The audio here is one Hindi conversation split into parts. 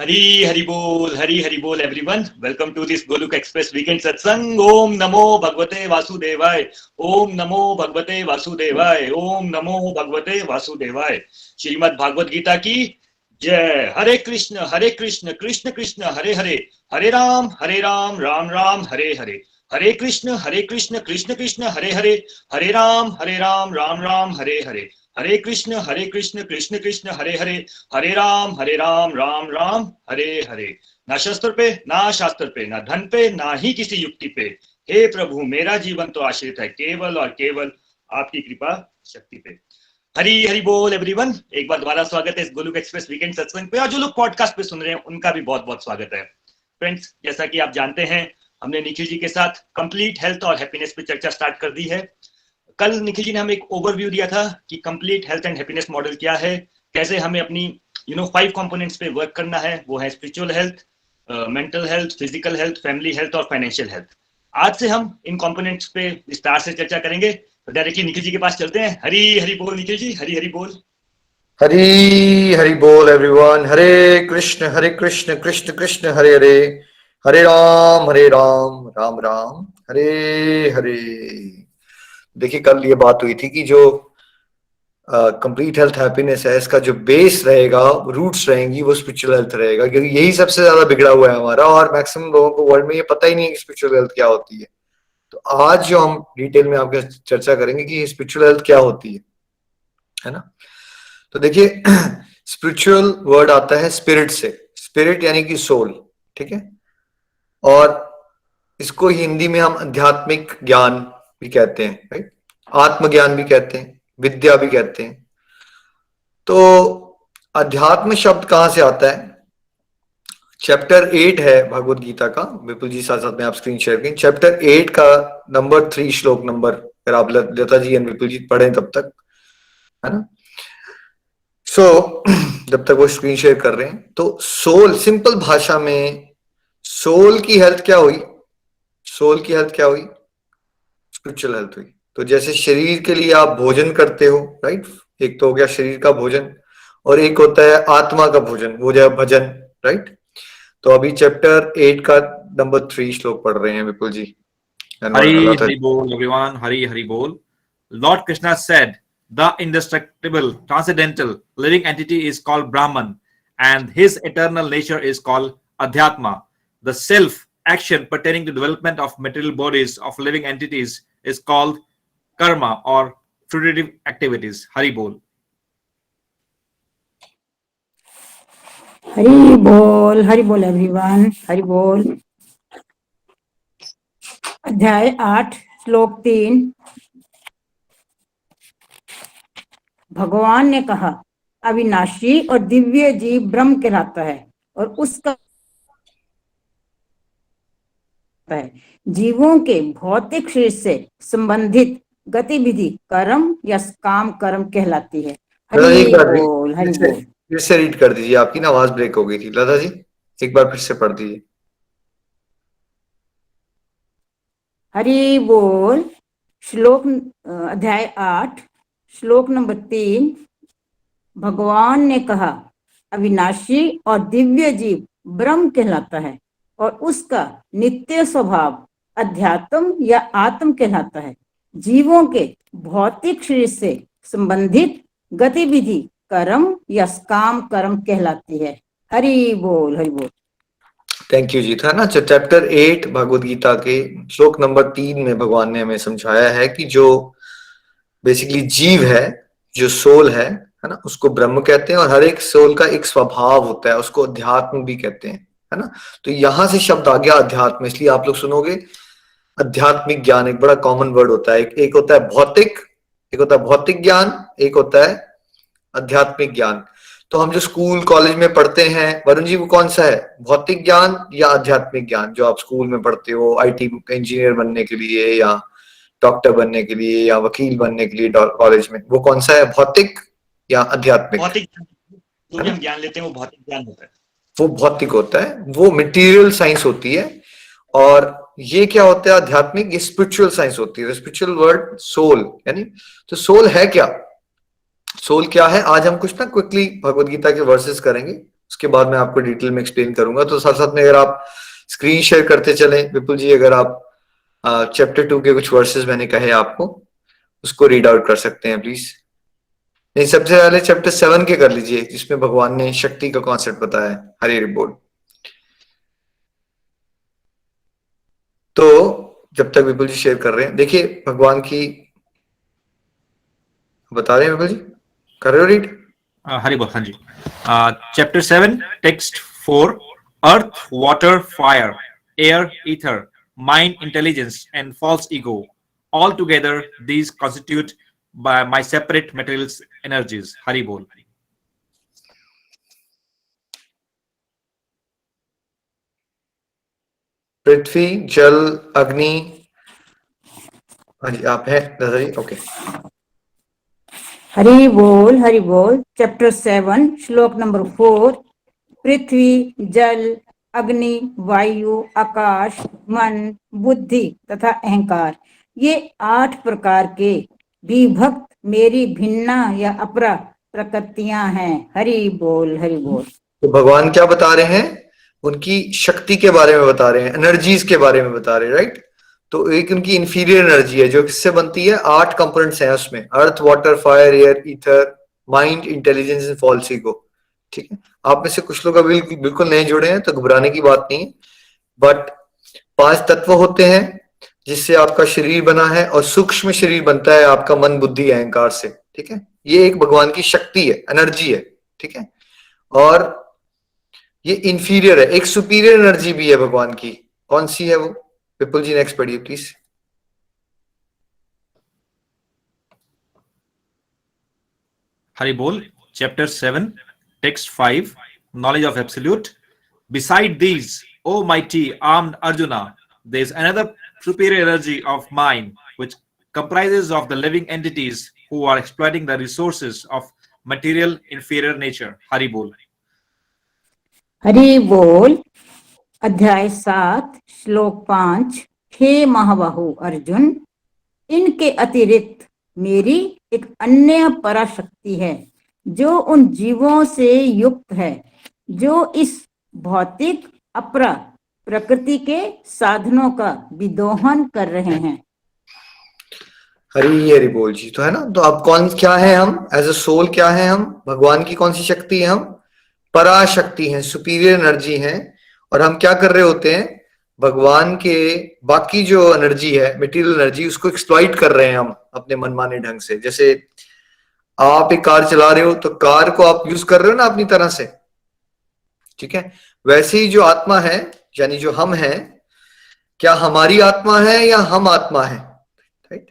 हरी हरि बोल everyone. Welcome to this Golok express weekend satsang. ओम नमो भगवते वासुदेवाय। ओम नमो भगवते वासुदेवाय। ओम नमो भगवते वासुदेवाय। श्रीमद् भागवत गीता की जय। हरे कृष्ण कृष्ण कृष्ण हरे हरे, हरे राम राम राम हरे हरे, हरे कृष्ण कृष्ण कृष्ण हरे हरे, हरे राम राम राम हरे हरे, हरे कृष्ण कृष्ण कृष्ण हरे राम राम राम हरे हरे। ना शस्त्र पे ना शास्त्र पे ना धन पे ना ही किसी युक्ति पे, हे प्रभु मेरा जीवन तो आश्रित है केवल और केवल आपकी कृपा शक्ति पे। हरी हरि बोल एवरीवन। एक बार दोबारा स्वागत है इस गोलुक एक्सप्रेस वीकेंड सत्संग पे, और जो लोग पॉडकास्ट पे सुन रहे हैं उनका भी बहुत बहुत स्वागत है। फ्रेंड्स, जैसा कि आप जानते हैं, हमने निखिल जी के साथ कंप्लीट हेल्थ और हैप्पीनेस पे चर्चा स्टार्ट कर दी है। कल निखिल जी ने हमें एक ओवरव्यू दिया था कि complete health and happiness model क्या है, कैसे हमें अपनी 5 कंपोनेंट्स पे वर्क करना है। वो है spiritual health, mental health, physical health, family health और फाइनेंशियल हेल्थ। आज से हम इन कंपोनेंट्स पे विस्तार से चर्चा करेंगे। तो डायरेक्टली निखिल जी के पास चलते हैं। हरी हरि बोल निखिल जी, हरी हरि बोल। हरी हरि बोल एवरीवन। हरे कृष्ण कृष्ण कृष्ण हरे हरे, हरे राम राम राम हरे हरे। देखिए, कल ये बात हुई थी कि जो कंप्लीट हेल्थ हैप्पीनेस है, इसका जो बेस रहेगा, रूट्स रहेंगी, वो स्पिरिचुअल हेल्थ रहेगा, क्योंकि यही सबसे ज्यादा बिगड़ा हुआ है हमारा, और मैक्सिमम लोगों को वर्ल्ड में ये पता ही नहीं है कि स्पिरिचुअल हेल्थ क्या होती है। तो आज जो हम डिटेल में आपके चर्चा करेंगे कि स्पिरिचुअल हेल्थ क्या होती है ना। तो देखिए, स्पिरिचुअल वर्ड आता है स्पिरिट से, स्पिरिट यानी कि सोल, ठीक है। और इसको हिंदी में हम आध्यात्मिक ज्ञान भी कहते हैं, राइट। आत्मज्ञान भी कहते हैं, विद्या भी कहते हैं। तो अध्यात्म शब्द कहां से आता है? चैप्टर 8 है भगवत गीता का। विपुल जी साथ साथ में आप स्क्रीन शेयर करें। चैप्टर 8 का नंबर 3 श्लोक नंबर, अगर आप लता जी एंड विपुल जी पढ़ें तब तक, है ना। जब तक वो स्क्रीन शेयर कर रहे हैं, तो सोल, सिंपल भाषा में सोल की हेल्थ क्या हुई? सोल की हेल्थ क्या हुई? स्पिरिचुअल हेल्थ हुई। तो जैसे शरीर के लिए आप भोजन करते हो, राइट, एक तो हो गया शरीर का भोजन, और एक होता है आत्मा का भोजन, वो जो है भजन, राइट। तो अभी चैप्टर 8 का नंबर 3 श्लोक पढ़ रहे हैं विपुल जी। Hari Hari Bol, everyone. Hari Hari Bol. Lord Krishna said, the indestructible, transcendental, living entity is called Brahman, and his eternal nature is called Adhyatma. The self-action pertaining to development of material bodies of living entities is called karma or fruitive activities. Hari Bol. Hari बोल एवरीवन। हरि बोल। अध्याय 8 श्लोक 3। भगवान ने कहा, अविनाशी और दिव्य जीव ब्रह्म कहलाता है, और उसका है जीवों के भौतिक शरीर से संबंधित गतिविधि कर्म या काम कर्म कहलाती है। हरि बोल हरि बोल। फिर से रीड कर दीजिए, आपकी ना आवाज ब्रेक हो गई थी लता जी, एक बार फिर से पढ़ दीजिए। हरि बोल। श्लोक अध्याय 8 श्लोक नंबर 3। भगवान ने कहा, अविनाशी और दिव्य जीव ब्रह्म कहलाता है, और उसका नित्य स्वभाव अध्यात्म या आत्म कहलाता है। जीवों के भौतिक शरीर से संबंधित गतिविधि कर्म या काम कर्म कहलाती है। हरि बोल हरि बोल। थैंक यू जी। था ना चैप्टर 8 भगवत गीता के श्लोक नंबर 3 में भगवान ने हमें समझाया है कि जो बेसिकली जीव है, जो सोल है ना, उसको ब्रह्म कहते हैं, और हर एक सोल का एक स्वभाव होता है, उसको अध्यात्म भी कहते हैं, है ना। तो यहां से शब्द आ गया अध्यात्म, इसलिए आप लोग सुनोगे आध्यात्मिक ज्ञान एक बड़ा कॉमन वर्ड होता है। एक होता है भौतिक, एक होता है भौतिक ज्ञान, एक होता है आध्यात्मिक ज्ञान। तो हम जो स्कूल कॉलेज में पढ़ते हैं, वरुण जी, वो कौन सा है, भौतिक ज्ञान या आध्यात्मिक ज्ञान? जो आप स्कूल में पढ़ते हो आईटी इंजीनियर बनने के लिए, या डॉक्टर बनने के लिए, या वकील बनने के लिए कॉलेज में, वो कौन सा है, भौतिक या आध्यात्मिक? भौतिक जो भी हम ज्ञान लेते हैं वो भौतिक ज्ञान होता है। वो भौतिक होता है, वो मटेरियल साइंस होती है। और ये क्या होता है, आध्यात्मिक, ये स्पिरिचुअल साइंस होती है। स्पिरिचुअल वर्ड सोल, यानी तो सोल है क्या, सोल क्या है? आज हम कुछ ना क्विकली भगवत गीता के वर्सेस करेंगे, उसके बाद मैं आपको डिटेल में एक्सप्लेन करूंगा। तो साथ साथ में अगर आप स्क्रीन शेयर करते चलें विपुल जी, अगर आप चैप्टर 2 के कुछ वर्सेस मैंने कहे आपको, उसको रीड आउट कर सकते हैं प्लीज। नहीं, सबसे पहले चैप्टर 7 के कर लीजिए, जिसमें भगवान ने शक्ति का कॉन्सेप्ट बताया है। हरी बोल। तो जब तक विपुल जी शेयर कर रहे हैं, देखिए भगवान की बता रहे हैं विपुल जी, कर रहे हो रीड? हरि बोल। हाँ जी। Chapter 7 text 4, earth, water, fire, air, ether, mind, intelligence, and false ego. All together, these constitute by my separate material energies. Hari Bol. पृथ्वी, जल, अग्नि। हाँ जी, आप हैं दादा जी? ओके। हरि बोल। चैप्टर 7 श्लोक नंबर 4, पृथ्वी, जल, अग्नि, वायु, आकाश, मन, बुद्धि तथा अहंकार, ये 8 प्रकार के विभक्त मेरी भिन्ना या अपरा प्रकृतियां हैं। हरि बोल, हरि बोल। तो भगवान क्या बता रहे हैं? उनकी शक्ति के बारे में बता रहे हैं, एनर्जीज के बारे में बता रहे हैं, राइट? तो एक उनकी इंफीरियर एनर्जी है जो किससे बनती है? 8 कंपोनेंट्स हैं उसमें, earth, water, fire, air, ether, mind, intelligence and false ego. ठीक है, आप में से कुछ लोग अभी बिल्कुल नहीं जुड़े हैं तो घबराने की बात नहीं है, बट 5 तत्व होते हैं जिससे आपका शरीर बना है, और सूक्ष्म शरीर बनता है आपका मन, बुद्धि, अहंकार से। ठीक है, ये एक भगवान की शक्ति है, एनर्जी है। ठीक है, और ये इंफीरियर है, एक सुपीरियर एनर्जी भी है भगवान की। कौन सी है वो? विपुल जी नेक्स्ट पढ़िए please. Hari Bol. Chapter 7, text 5, knowledge of absolute. Beside these, O mighty armed Arjuna, there is another superior energy of mind which comprises of the living entities who are exploiting the resources of material inferior nature. Hari Bol. Hari बोल। अध्याय 7 श्लोक 5, हे महाबाहु अर्जुन, इनके अतिरिक्त मेरी एक अन्य पराशक्ति है जो उन जीवों से युक्त है जो इस भौतिक अपरा प्रकृति के साधनों का विदोहन कर रहे हैं। हरी हरि बोल जी। तो है ना, तो अब कौन क्या है हम एज अ सोल? क्या है हम? भगवान की कौन सी शक्ति है? हम पराशक्ति हैं, सुपीरियर एनर्जी हैं। और हम क्या कर रहे होते हैं? भगवान के बाकी जो एनर्जी है, मटेरियल एनर्जी, उसको एक्सप्लॉइट कर रहे हैं हम अपने मनमाने ढंग से। जैसे आप एक कार चला रहे हो तो कार को आप यूज कर रहे हो ना अपनी तरह से, ठीक है? वैसे ही जो आत्मा है, यानी जो हम हैं, क्या हमारी आत्मा है या हम आत्मा है? राइट,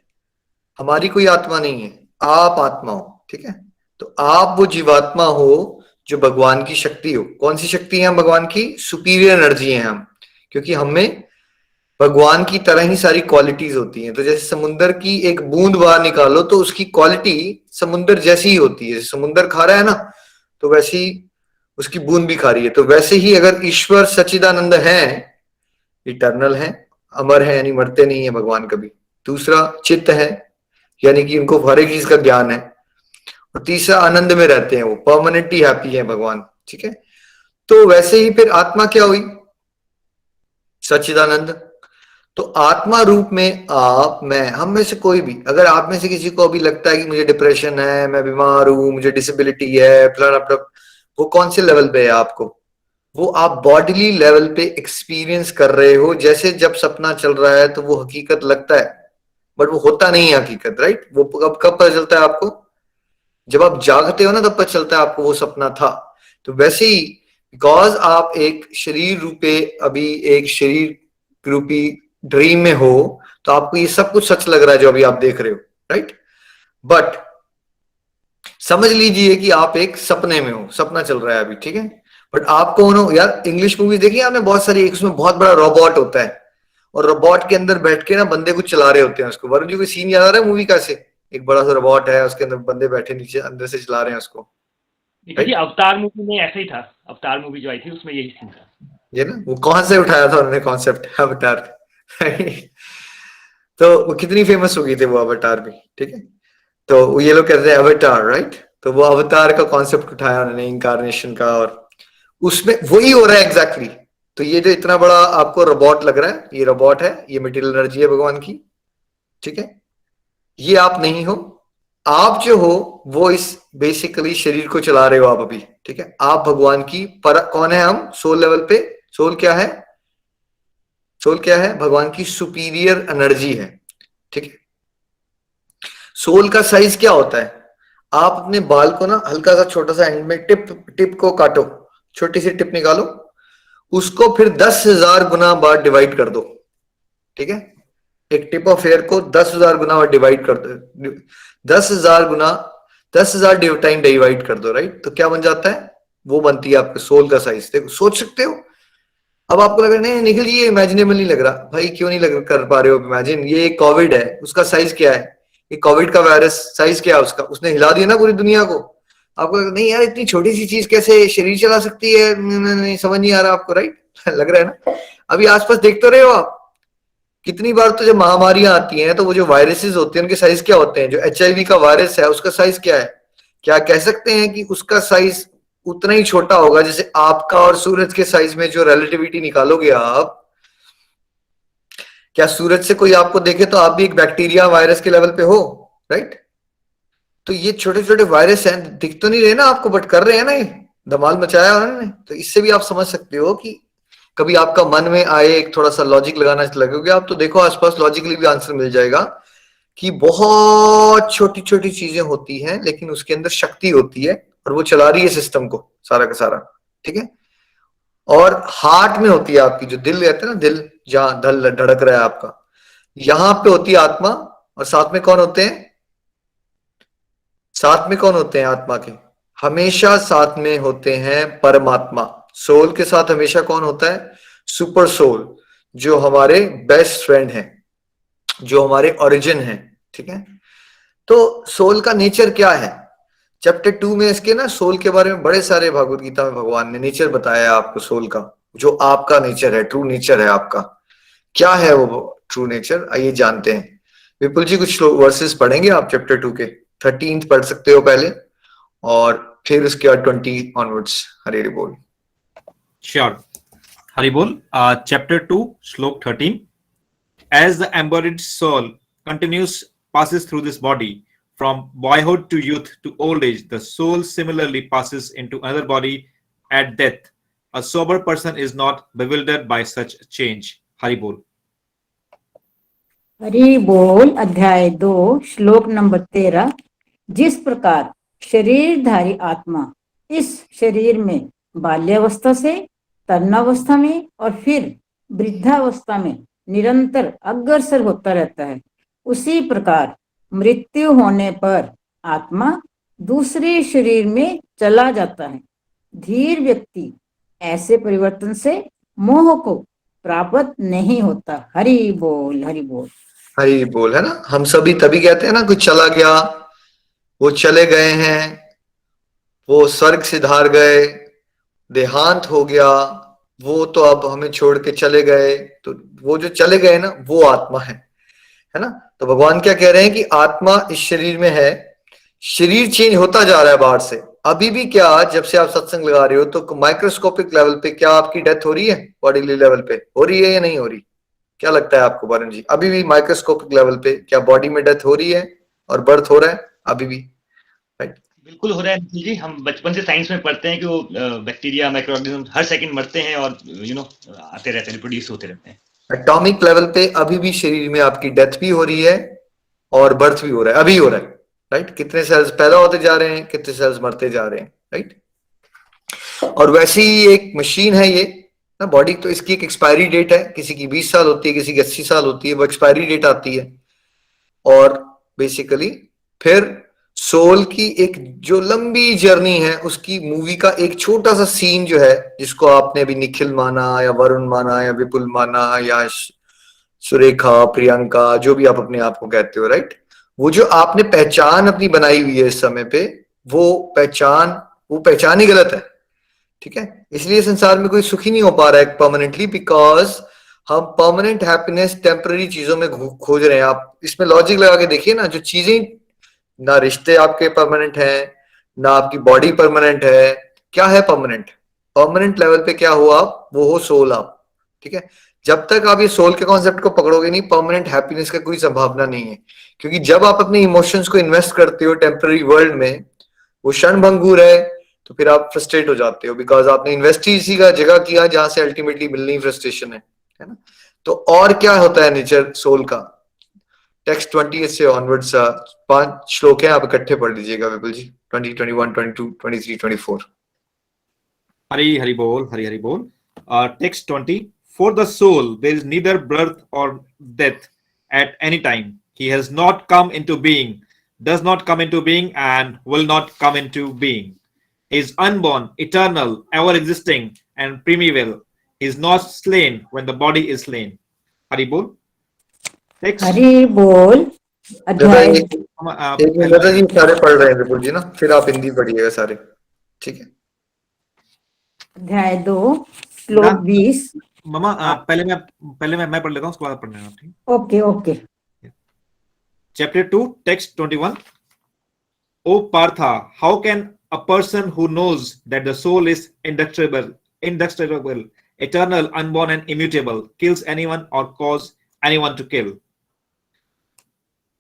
हमारी कोई आत्मा नहीं है, आप आत्मा हो। ठीक है, तो आप वो जीवात्मा हो जो भगवान की शक्ति हो। कौन सी शक्ति है हम? भगवान की सुपीरियर एनर्जी है हम, क्योंकि हमें भगवान की तरह ही सारी क्वालिटीज होती हैं। तो जैसे समुंदर की एक बूंद बाहर निकालो तो उसकी क्वालिटी समुंदर जैसी ही होती है। समुंदर खा रहा है ना, तो वैसी उसकी बूंद भी खा रही है। तो वैसे ही अगर ईश्वर सच्चिदानंद है, इटर्नल है, अमर है, यानी मरते नहीं है भगवान कभी। दूसरा चित्त है, यानी कि उनको हर एक चीज का ज्ञान है। और तीसरा आनंद में रहते हैं, वो परमानेंटली हैप्पी है भगवान। ठीक है, तो वैसे ही फिर आत्मा क्या हुई? सच्चिदानंद। तो आत्मा रूप में आप, मैं, हम में से कोई भी, अगर आप में से किसी को अभी लगता है कि मुझे डिप्रेशन है, मैं बीमार हूं, मुझे डिसेबिलिटी है, वो कौन से लेवल पे है आपको? वो आप बॉडीली लेवल पे एक्सपीरियंस कर रहे हो। जैसे जब सपना चल रहा है तो वो हकीकत लगता है, बट वो होता नहीं है हकीकत। राइट, वो कब कब पता चलता है आपको? जब आप जागते हो ना, तब पता चलता है आपको वो सपना था। तो वैसे ही बिकॉज आप एक शरीर रूपे, अभी एक शरीर रूपी ड्रीम में हो, तो आपको ये सब कुछ सच लग रहा है जो अभी आप देख रहे हो। राइट, बट समझ लीजिए कि आप एक सपने में हो, सपना चल रहा है अभी। ठीक है, बट आप कौन हो यार? इंग्लिश मूवी देखी आपने बहुत सारी, एक उसमें बहुत बड़ा रोबोट होता है, और रोबोट के अंदर बैठ के ना बंदे कुछ चला रहे होते हैं उसको। वरुण जी, कोई सीन याद आ रहा है मूवी का? से एक बड़ा सा रोबोट है, उसके अंदर बंदे बैठे नीचे अंदर से चला रहे हैं उसको। जी, अवतार मूवी में ऐसा ही था। अवतार मूवी जो आई थी उसमें यही सीन था। ये ना, वो कौन से उठाया था उन्होंने कॉन्सेप्ट, अवतार। तो वो कितनी फेमस हो गई थी वो अवतार भी। ठीक है, तो ये लोग कहते हैं अवतार, राइट? तो वो अवतार का कॉन्सेप्ट उठाया उन्होंने, इंकारनेशन का, और उसमें वही हो रहा है एग्जैक्टली। तो ये जो इतना बड़ा आपको रोबोट लग रहा है, ये रोबोट है, ये मटेरियल एनर्जी है भगवान की, ठीक है। ये आप नहीं हो, आप जो हो वो इस बेसिकली शरीर को चला रहे हो आप अभी, ठीक है। आप भगवान की पर कौन है, हम सोल लेवल पे। सोल क्या है? सोल क्या है? भगवान की सुपीरियर एनर्जी है, ठीक है। सोल का साइज क्या होता है? आप अपने बाल को ना हल्का सा छोटा सा एंड में टिप टिप को काटो, छोटी सी टिप निकालो, उसको फिर 10,000 गुना बार डिवाइड कर दो, ठीक है। एक टिप ऑफ हेयर को 10,000 गुना डिवाइड कर दो, 10,000 गुना, 10,000 टाइम डिवाइड कर दो, राइट। तो क्या बन जाता है? वो बनती है आपके सोल का साइज। देखो, सोच सकते हो। अब आपको लग रहा है नहीं निखिल जी ये इमेजिनेबल नहीं लग रहा। भाई क्यों नहीं लग कर पा रहे हो इमेजिन? ये कोविड है, उसका साइज क्या है? ये कोविड का वायरस साइज क्या है उसका? उसने हिला दिया ना पूरी दुनिया को। आपको नहीं यार इतनी छोटी सी चीज कैसे शरीर चला सकती है? नहीं समझ नहीं आ रहा आपको, राइट। लग रहा है ना। अभी आसपास देख तो रहे हो आप, कितनी बार तो जब महामारियां आती हैं तो वो जो वायरसेस होते हैं उनके साइज क्या होते हैं? जो HIV का वायरस है उसका साइज क्या है? क्या कह सकते हैं कि उसका साइज उतना ही छोटा होगा जैसे आपका और सूरज के साइज में जो रिलेटिविटी निकालोगे आप? क्या सूरज से कोई आपको देखे तो आप भी एक बैक्टीरिया वायरस के लेवल पे हो, राइट। तो ये छोटे छोटे वायरस हैं, दिख तो नहीं रहे ना आपको, बट कर रहे हैं ना, ये धमाल मचाया उन्होंने। तो इससे भी आप समझ सकते हो कि कभी आपका मन में आए एक थोड़ा सा लॉजिक लगाना लगोगे आप तो देखो आसपास लॉजिकली भी आंसर मिल जाएगा कि बहुत छोटी छोटी चीजें होती हैं लेकिन उसके अंदर शक्ति होती है और वो चला रही है सिस्टम को सारा का सारा, ठीक है। और हार्ट में होती है आपकी, जो दिल रहता है ना, दिल जहां धल धड़क रहा है आपका, यहां पे होती है आत्मा। और साथ में कौन होते हैं? साथ में कौन होते हैं आत्मा के? हमेशा साथ में होते हैं परमात्मा। सोल के साथ हमेशा कौन होता है? सुपर सोल, जो हमारे बेस्ट फ्रेंड है, जो हमारे ओरिजिन है, ठीक है। तो सोल का नेचर क्या है? चैप्टर 2 में इसके ना सोल के बारे में बड़े सारे भगवत गीता में भगवान ने नेचर बताया है आपको। सोल का जो आपका नेचर है, ट्रू नेचर है आपका, क्या है वो ट्रू नेचर? आइए जानते हैं। विपुल जी कुछ वर्सेस पढ़ेंगे आप चैप्टर 2 के? 13 पढ़ सकते हो पहले और फिर उसके बाद 20 ऑनवर्ड्स। हरे हरि बोल। Sure. Hari Bol, chapter 2, slok 13. As the embodied soul continues passes through this body from boyhood to youth to old age, the soul similarly passes into another body at death. A sober person is not bewildered by such change. Hari Bol. Hari बोल। अध्याय 2 श्लोक नंबर 13। जिस प्रकार शरीरधारी आत्मा इस शरीर में बाल्यावस्था से तरुणावस्था में और फिर वृद्धावस्था में निरंतर अग्रसर होता रहता है, उसी प्रकार मृत्यु होने पर आत्मा दूसरे शरीर में चला जाता है। धीर व्यक्ति ऐसे परिवर्तन से मोह को प्राप्त नहीं होता। हरि बोल, हरि बोल, हरि बोल। है ना, हम सभी तभी कहते हैं ना कुछ चला गया, वो चले गए हैं, वो स्वर्ग सिधार गए, देहांत हो गया, वो तो अब हमें छोड़ के चले गए। तो वो जो चले गए ना वो आत्मा है ना। तो भगवान क्या कह रहे हैं कि आत्मा इस शरीर में है, शरीर चेंज होता जा रहा है बाहर से। अभी भी क्या, जब से आप सत्संग लगा रहे हो तो माइक्रोस्कोपिक लेवल पे क्या आपकी डेथ हो रही है? बॉडीली लेवल पे हो रही है या नहीं हो रही? क्या लगता है आपको वरुण जी? अभी भी माइक्रोस्कोपिक लेवल पे क्या बॉडी में डेथ हो रही है और बर्थ हो रहा है अभी भी? राइट, बिल्कुल हो रहा है निखिल जी। हम बचपन से साइंस में पढ़ते हैं कि वो बैक्टीरिया माइक्रोऑर्गेनिज्म हर सेकंड मरते हैं और आते रहते हैं, रिप्रोड्यूस होते रहते हैं। एटॉमिक लेवल पे अभी भी शरीर में आपकी डेथ भी हो रही है और बर्थ भी हो रहा है, अभी हो रहा है, राइट। कितने सेल्स पैदा होते जा रहे हैं, कितने सेल्स मरते जा रहे हैं, राइट। और वैसे ही एक मशीन है ये ना, बॉडी। तो इसकी एक एक्सपायरी डेट है, किसी की 20 साल होती है, किसी की 80 साल होती है, वो एक्सपायरी डेट आती है। और बेसिकली फिर सोल की एक जो लंबी जर्नी है उसकी मूवी का एक छोटा सा सीन जो है, जिसको आपने अभी निखिल माना या वरुण माना या विपुल माना या सुरेखा, प्रियंका, जो भी आप अपने आप को कहते हो, राइट। वो जो आपने पहचान अपनी बनाई हुई है इस समय पे, वो पहचान ही गलत है, ठीक है। इसलिए संसार में कोई सुखी नहीं हो पा रहा है परमानेंटली, बिकॉज हम परमानेंट हैप्पीनेस टेम्पररी चीजों में खोज रहे हैं। आप इसमें लॉजिक लगा के देखिए ना, जो चीजें, ना रिश्ते आपके परमानेंट हैं, ना आपकी बॉडी परमानेंट है, क्या है परमानेंट? परमानेंट लेवल पे क्या हो आप, वो हो सोल आप, ठीक है। जब तक आप ये सोल के कॉन्सेप्ट को पकड़ोगे नहीं, परमानेंट हैप्पीनेस का कोई संभावना नहीं है। क्योंकि जब आप अपने इमोशंस को इन्वेस्ट करते हो टेम्पररी वर्ल्ड में, वो क्षण भंगुर है, तो फिर आप फ्रस्ट्रेट हो जाते हो, बिकॉज आपने इन्वेस्ट ही इसी का जगह किया जहां से अल्टीमेटली मिलनी फ्रस्ट्रेशन है ना। तो और क्या होता है नेचर सोल का, टेक्स्ट 20 से ऑनवर्ड्स 5 श्लोक हैं, आप इकट्ठे पढ़ लीजिएगा विपुल जी, 20, 21, 22, 23, 24। Hari Hari Bol, Hari Hari Bol. Text 20. For the soul, there is neither birth or death at any time. He has not come into being, does not come into being, and will not come into being. He is unborn, eternal, ever existing, and primeval. He is not slain when the body is slain. Hari Bol. Text. Hari बोल अध्याय एक मिनट जी, सारे पढ़ रहे हैं विपुल जी ना, फिर आप हिंदी पढ़िएगा सारे, ठीक है। अध्याय 2 श्लोक 20। मामा पहले मैं पढ़ लेता हूँ, उसके बाद पढ़ने आप, ठीक? Okay okay. Chapter 2, text 21. O Partha, how can a person who knows that the soul is indestructible, eternal, unborn, and immutable, kills anyone or cause anyone to kill?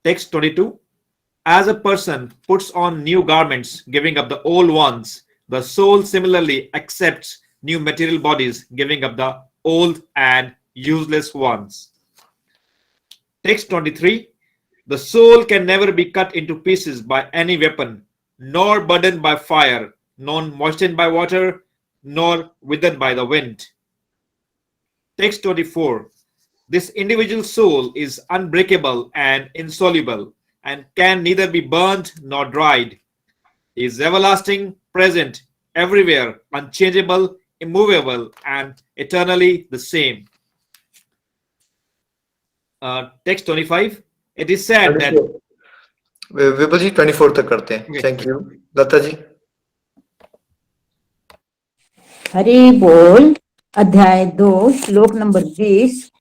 Text 22. As a person puts on new garments, giving up the old ones, the soul similarly accepts new material bodies, giving up the old and useless ones. Text 23. The soul can never be cut into pieces by any weapon, nor burdened by fire, nor moistened by water, nor withered by the wind. Text 24. This individual soul is unbreakable and insoluble, and can neither be burnt nor dried. He is everlasting, present, everywhere, unchangeable, immovable, and eternally the same. Text 25. It is said that Vipul ji 24 तक करते हैं। Okay. Thank you. Lata ji. Hari बोल अध्याय 2 श्लोक नंबर 20।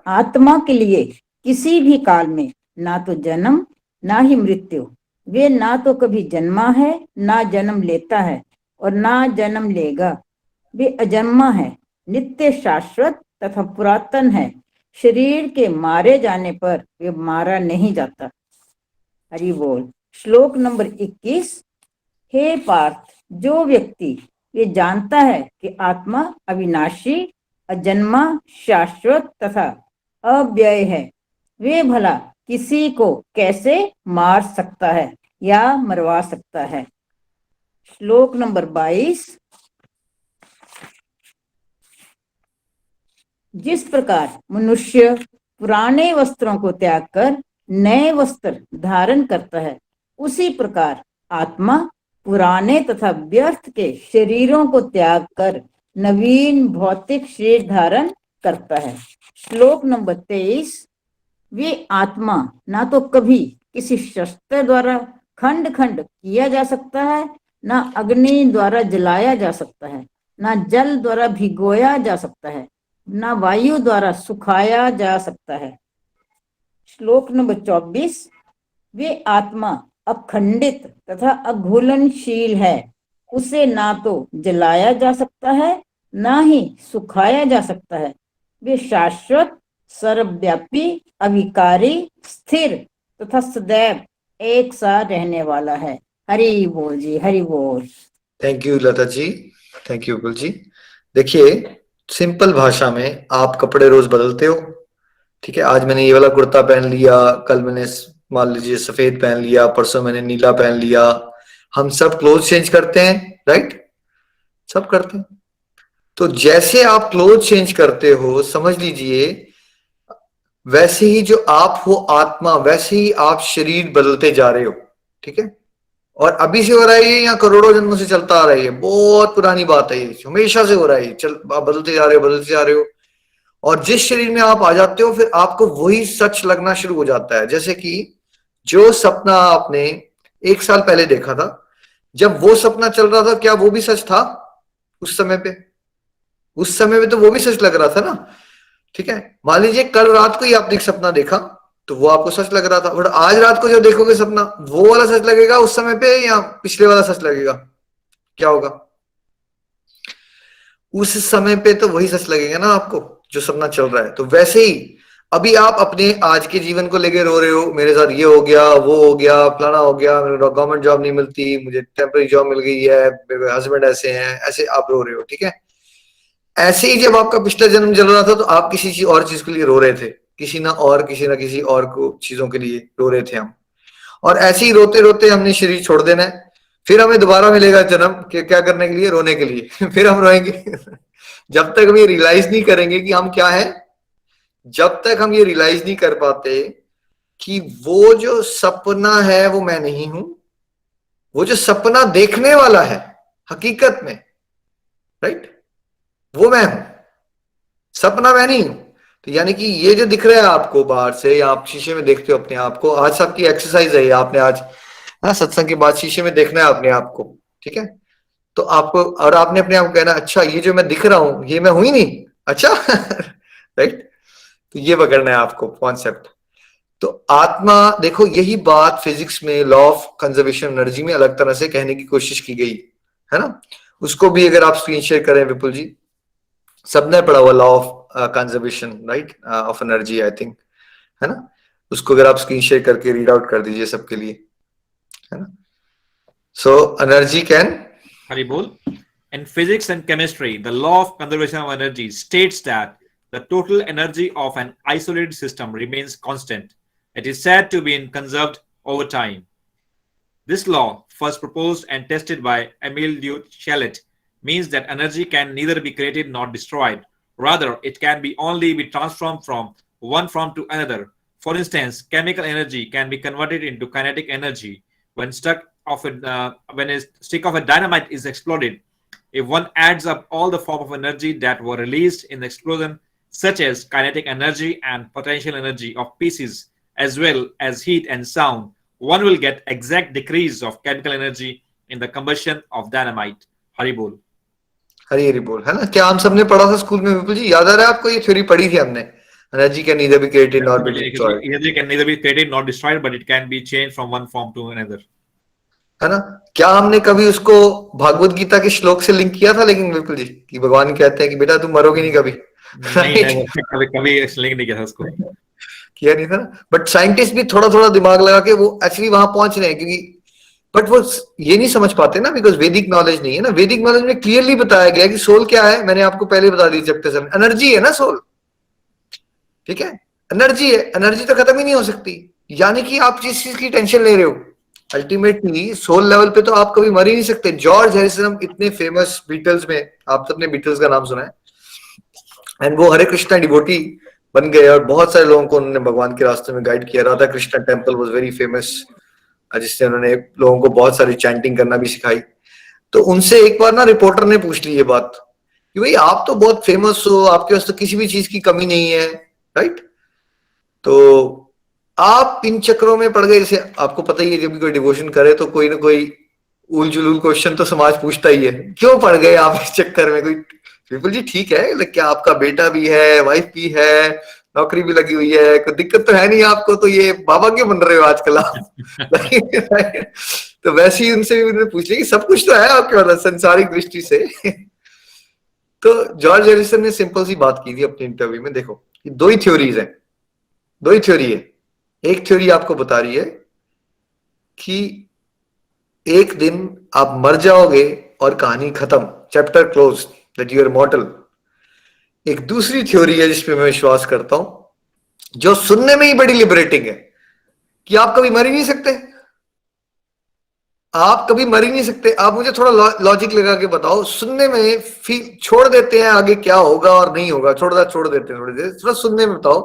आत्मा के लिए किसी भी काल में ना तो जन्म ना ही मृत्यु, वे ना तो कभी जन्मा है ना जन्म लेता है और ना जन्म लेगा। वे अजन्मा है, नित्य शाश्वत तथा पुरातन है। शरीर के मारे जाने पर वे मारा नहीं जाता। हरि बोल। श्लोक नंबर 21। हे पार्थ, जो व्यक्ति ये जानता है कि आत्मा अविनाशी, अजन्मा, शाश्वत तथा अव्यय है, वे भला किसी को कैसे मार सकता है या मरवा सकता है। श्लोक नंबर 22। जिस प्रकार मनुष्य पुराने वस्त्रों को त्याग कर नए वस्त्र धारण करता है, उसी प्रकार आत्मा पुराने तथा व्यर्थ के शरीरों को त्याग कर नवीन भौतिक शरीर धारण करता है। श्लोक नंबर 23। वे आत्मा ना तो कभी किसी शस्त्र द्वारा खंड खंड किया जा सकता है, ना अग्नि द्वारा जलाया जा सकता है, ना जल द्वारा भिगोया जा सकता है, ना वायु द्वारा सुखाया जा सकता है। श्लोक नंबर 24। वे आत्मा अखंडित तथा अघुलनशील है, उसे ना तो जलाया जा सकता है ना ही सुखाया जा सकता है। वे शाश्वत, सर्वव्यापी, अविकारी, स्थिर तथा सदैव एक सा रहने वाला है। हरि बोल जी, हरि बोल। Thank you Lata ji, thank you Vipul ji. देखिए सिंपल भाषा में, आप कपड़े रोज बदलते हो, ठीक है। आज मैंने ये वाला कुर्ता पहन लिया, कल मैंने मान लीजिए सफेद पहन लिया, परसों मैंने नीला पहन लिया। हम सब क्लोथ चेंज करते हैं, राइट? सब करते हैं। तो जैसे आप क्लोथ चेंज करते हो, समझ लीजिए वैसे ही जो आप हो आत्मा, वैसे ही आप शरीर बदलते जा रहे हो, ठीक है। और अभी से हो रहा है ये, या करोड़ों जन्मों से चलता आ रहा है, ये बहुत पुरानी बात है, ये हमेशा से हो रहा है, चल आप बदलते जा रहे हो, बदलते जा रहे हो। और जिस शरीर में आप आ जाते हो, फिर आपको वही सच लगना शुरू हो जाता है। जैसे कि जो सपना आपने 1 साल पहले देखा था, जब वो सपना चल रहा था, क्या वो भी सच था उस समय पे? उस समय पे तो वो भी सच लग रहा था ना, ठीक है। मान लीजिए कल रात को ही आपने एक सपना देखा, तो वो आपको सच लग रहा था, और आज रात को जो देखोगे सपना, वो वाला सच लगेगा उस समय पे या पिछले वाला सच लगेगा? क्या होगा? उस समय पे तो वही सच लगेगा ना आपको जो सपना चल रहा है। तो वैसे ही अभी आप अपने आज के जीवन को लेके रो रहे हो, मेरे साथ ये हो गया, वो हो गया, फलाना हो गया, मेरे गवर्नमेंट जॉब नहीं मिलती, मुझे टेम्पररी जॉब मिल गई है, मेरे हस्बैंड ऐसे हैं, ऐसे आप रो रहे हो, ठीक है। ऐसे ही जब आपका पिछला जन्म चल रहा था तो आप किसी चीज और चीज के लिए रो रहे थे, किसी ना किसी और को चीजों के लिए रो रहे थे हम। और ऐसे ही रोते रोते हमने शरीर छोड़ देना है, फिर हमें दोबारा मिलेगा जन्म कि क्या करने के लिए, रोने के लिए। फिर हम रोएंगे। जब तक हम ये रियलाइज नहीं करेंगे कि हम क्या है, जब तक हम ये रियलाइज नहीं कर पाते कि वो जो सपना है वो मैं नहीं हूं, वो जो सपना देखने वाला है हकीकत में, राइट, वो मैं हूं, सपना मैं नहीं हूं। तो यानी कि ये जो दिख रहा है आपको बाहर से, या आप शीशे में देखते हो अपने आप को, आज आपकी एक्सरसाइज है, आपने आज सत्संग के बाद शीशे में देखना है अपने आप को, ठीक है। तो आपको, और आपने अपने आप को कहना, अच्छा ये जो मैं दिख रहा हूं ये मैं हूं ही नहीं, अच्छा। राइट। तो ये पकड़ना है आपको कॉन्सेप्ट। तो आत्मा, देखो यही बात फिजिक्स में लॉ ऑफ कंजर्वेशन एनर्जी में अलग तरह से कहने की कोशिश की गई है ना। उसको भी अगर आप स्क्रीन शेयर करें विपुल जी, सबने पढ़ा हुआ law of conservation, right, of energy I think, है ना। उसको अगर आप स्क्रीन शेयर करके रीड आउट कर दीजिए सबके लिए, है ना। So energy can, Haribol. In physics and chemistry, the law of conservation of energy states that the total energy of an isolated system remains constant. It is said to be conserved over time. This law, first proposed and tested by Emile Chalet, means that energy can neither be created nor destroyed. Rather, it can only be transformed from one form to another. For instance, chemical energy can be converted into kinetic energy when when a stick of a dynamite is exploded. If one adds up all the form of energy that were released in the explosion, such as kinetic energy and potential energy of pieces, as well as heat and sound, one will get exact decrease of chemical energy in the combustion of dynamite. Haribol. हरी हरी बोल, है ना। क्या हम सबने पढ़ा था स्कूल में विपुल जी, याद आ रहा है आपको? ये थ्योरी पढ़ी थी हमने, energy can neither be created nor be destroyed. Energy can neither be created nor destroyed, but it can be changed from one form to another. है ना। क्या हमने कभी उसको भागवत गीता के श्लोक से लिंक किया था? लेकिन बिल्कुल जी, कि भगवान कहते हैं कि बेटा तुम मरोगे नहीं कभी। नहीं, कभी कभी लिंक नहीं किया था उसको, किया नहीं था ना। बट साइंटिस्ट भी थोड़ा थोड़ा दिमाग लगा के वो एक्चुअली वहां पहुंच रहे हैं, क्योंकि बट वो ये नहीं समझ पाते ना, बिकॉज वैदिक नॉलेज नहीं है ना। वैदिक नॉलेज में क्लियरली बताया गया कि सोल क्या है, मैंने आपको पहले बता दी चैप्टर 7, एनर्जी है ना सोल, ठीक है, एनर्जी है, एनर्जी तो खत्म ही नहीं हो सकती। यानी कि आप जिस चीज की टेंशन ले रहे हो, अल्टीमेटली सोल लेवल पे तो आप कभी मर ही नहीं सकते। जॉर्ज हैरिसन इतने फेमस बीटल्स में, आप सबने बीटल्स का नाम सुना है, एंड वो हरे कृष्णा डिवोटी बन गए और बहुत सारे लोगों को उन्होंने भगवान के रास्ते में गाइड किया। Radha Krishna temple was very famous, जिससे उन्होंने लोगों को बहुत सारी चैंटिंग करना भी सिखाई। तो उनसे एक बार ना रिपोर्टर ने पूछ ली ये बात कि भाई आप तो बहुत फेमस हो, आपके पास तो किसी भी चीज की कमी नहीं है, राइट, तो आप इन चक्रों में पड़ गए। जैसे आपको पता ही है, जब भी कोई डिवोशन करे तो कोई ना कोई उल जुलूल क्वेश्चन तो समाज पूछता ही है, क्यों पड़ गए आप इस चक्कर में। कोई बिल्कुल जी ठीक है, क्या आपका बेटा भी है, वाइफ भी है, नौकरी भी लगी हुई है, कोई दिक्कत तो है नहीं आपको, तो ये बाबा क्यों बन रहे हो आजकल आप? तो वैसे ही उनसे भी उन्होंने पूछ लिया कि सब कुछ तो है आपके पास संसारिक दृष्टि से। तो जॉर्ज हैरिसन ने सिंपल सी बात की थी अपने इंटरव्यू में, देखो दो ही थ्योरीज है, दो ही थ्योरी है। एक थ्योरी आपको बता रही है कि एक दिन आप मर जाओगे और कहानी खत्म, chapter close, that you are mortal. एक दूसरी थ्योरी है जिसपे मैं विश्वास करता हूं, जो सुनने में ही बड़ी लिबरेटिंग है, कि आप कभी मर ही नहीं सकते, आप कभी मर ही नहीं सकते। आप मुझे थोड़ा लॉजिक लगा के बताओ, सुनने में छोड़ देते हैं आगे क्या होगा और नहीं होगा, छोड़ देते हैं थोड़ी देर, थोड़ा सुनने में बताओ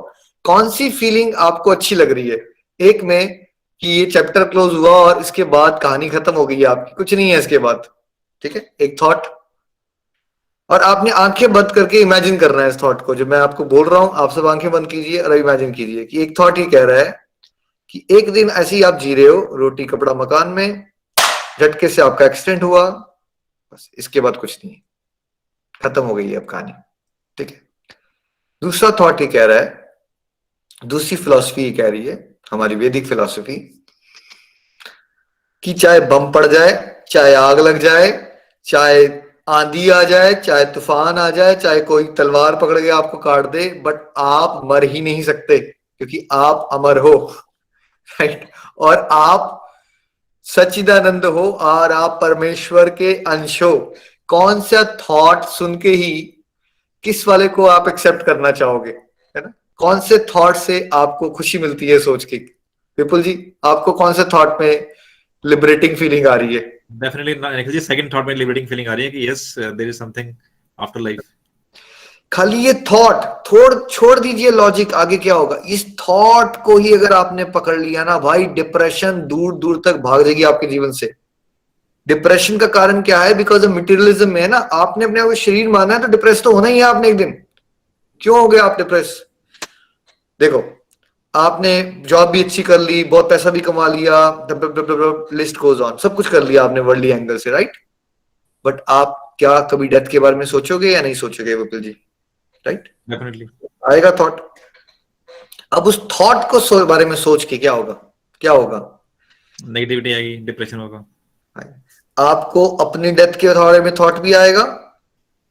कौन सी फीलिंग आपको अच्छी लग रही है। एक में कि ये चैप्टर क्लोज हुआ और इसके बाद कहानी खत्म हो गई है आपकी, कुछ नहीं है इसके बाद, ठीक है, एक थॉट, और आपने आंखें बंद करके इमेजिन करना है इस थॉट को। जो मैं आपको बोल रहा हूं आप सब आंखें बंद कीजिए और इमेजिन कीजिए कि एक थॉट ही कह रहा है कि एक दिन ऐसे ही आप जी रहे हो, रोटी कपड़ा मकान में, झटके से आपका एक्सीडेंट हुआ, बस इसके बाद कुछ नहीं, खत्म हो गई है अब कहानी, ठीक है। दूसरा थॉट ये कह रहा है, दूसरी फिलॉसफी कह रही है, हमारी वैदिक फिलॉसफी, कि चाहे बम पड़ जाए, चाहे आग लग जाए, चाहे आंधी आ जाए, चाहे तूफान आ जाए, चाहे कोई तलवार पकड़ के आपको काट दे, बट आप मर ही नहीं सकते, क्योंकि आप अमर हो, राइट? और आप सच्चिदानंद हो, और आप परमेश्वर के अंश हो। कौन सा थॉट सुन के ही किस वाले को आप एक्सेप्ट करना चाहोगे, है ना? कौन से थॉट से आपको खुशी मिलती है सोच के? विपुल जी, आपको कौन से थॉट में लिबरेटिंग फीलिंग आ रही है? Definitely Nikhil ji, second thought में लिबरेटिंग फीलिंग आ रही है कि yes there is something after life. खाली ये थॉट छोड़ दीजिए लॉजिक, आगे क्या होगा। इस थॉट को ही अगर आपने पकड़ लिया ना भाई, डिप्रेशन दूर दूर तक भाग जाएगी आपके जीवन से। डिप्रेशन का कारण क्या है? बिकॉज ऑफ मटेरियलिज्म में है ना, आपने अपने आप को शरीर माना है, तो डिप्रेस तो होना ही है आपने एक दिन। क्यों हो गया आप डिप्रेस? देखो, आपने जॉब भी अच्छी कर ली, बहुत पैसा भी कमा लिया, लिस्ट गोज ऑन, सब कुछ कर लिया आपने वर्ल्डली एंगल से, राइट? बट आप क्या कभी डेथ के बारे में सोचोगे या नहीं सोचोगे विपुल जी? राइट? डेफिनेटली आएगा थॉट। अब उस थॉट को बारे में सोच के क्या होगा? क्या होगा? नेगेटिविटी आएगी, डिप्रेशन होगा। आपको अपनी डेथ के बारे में थॉट भी आएगा,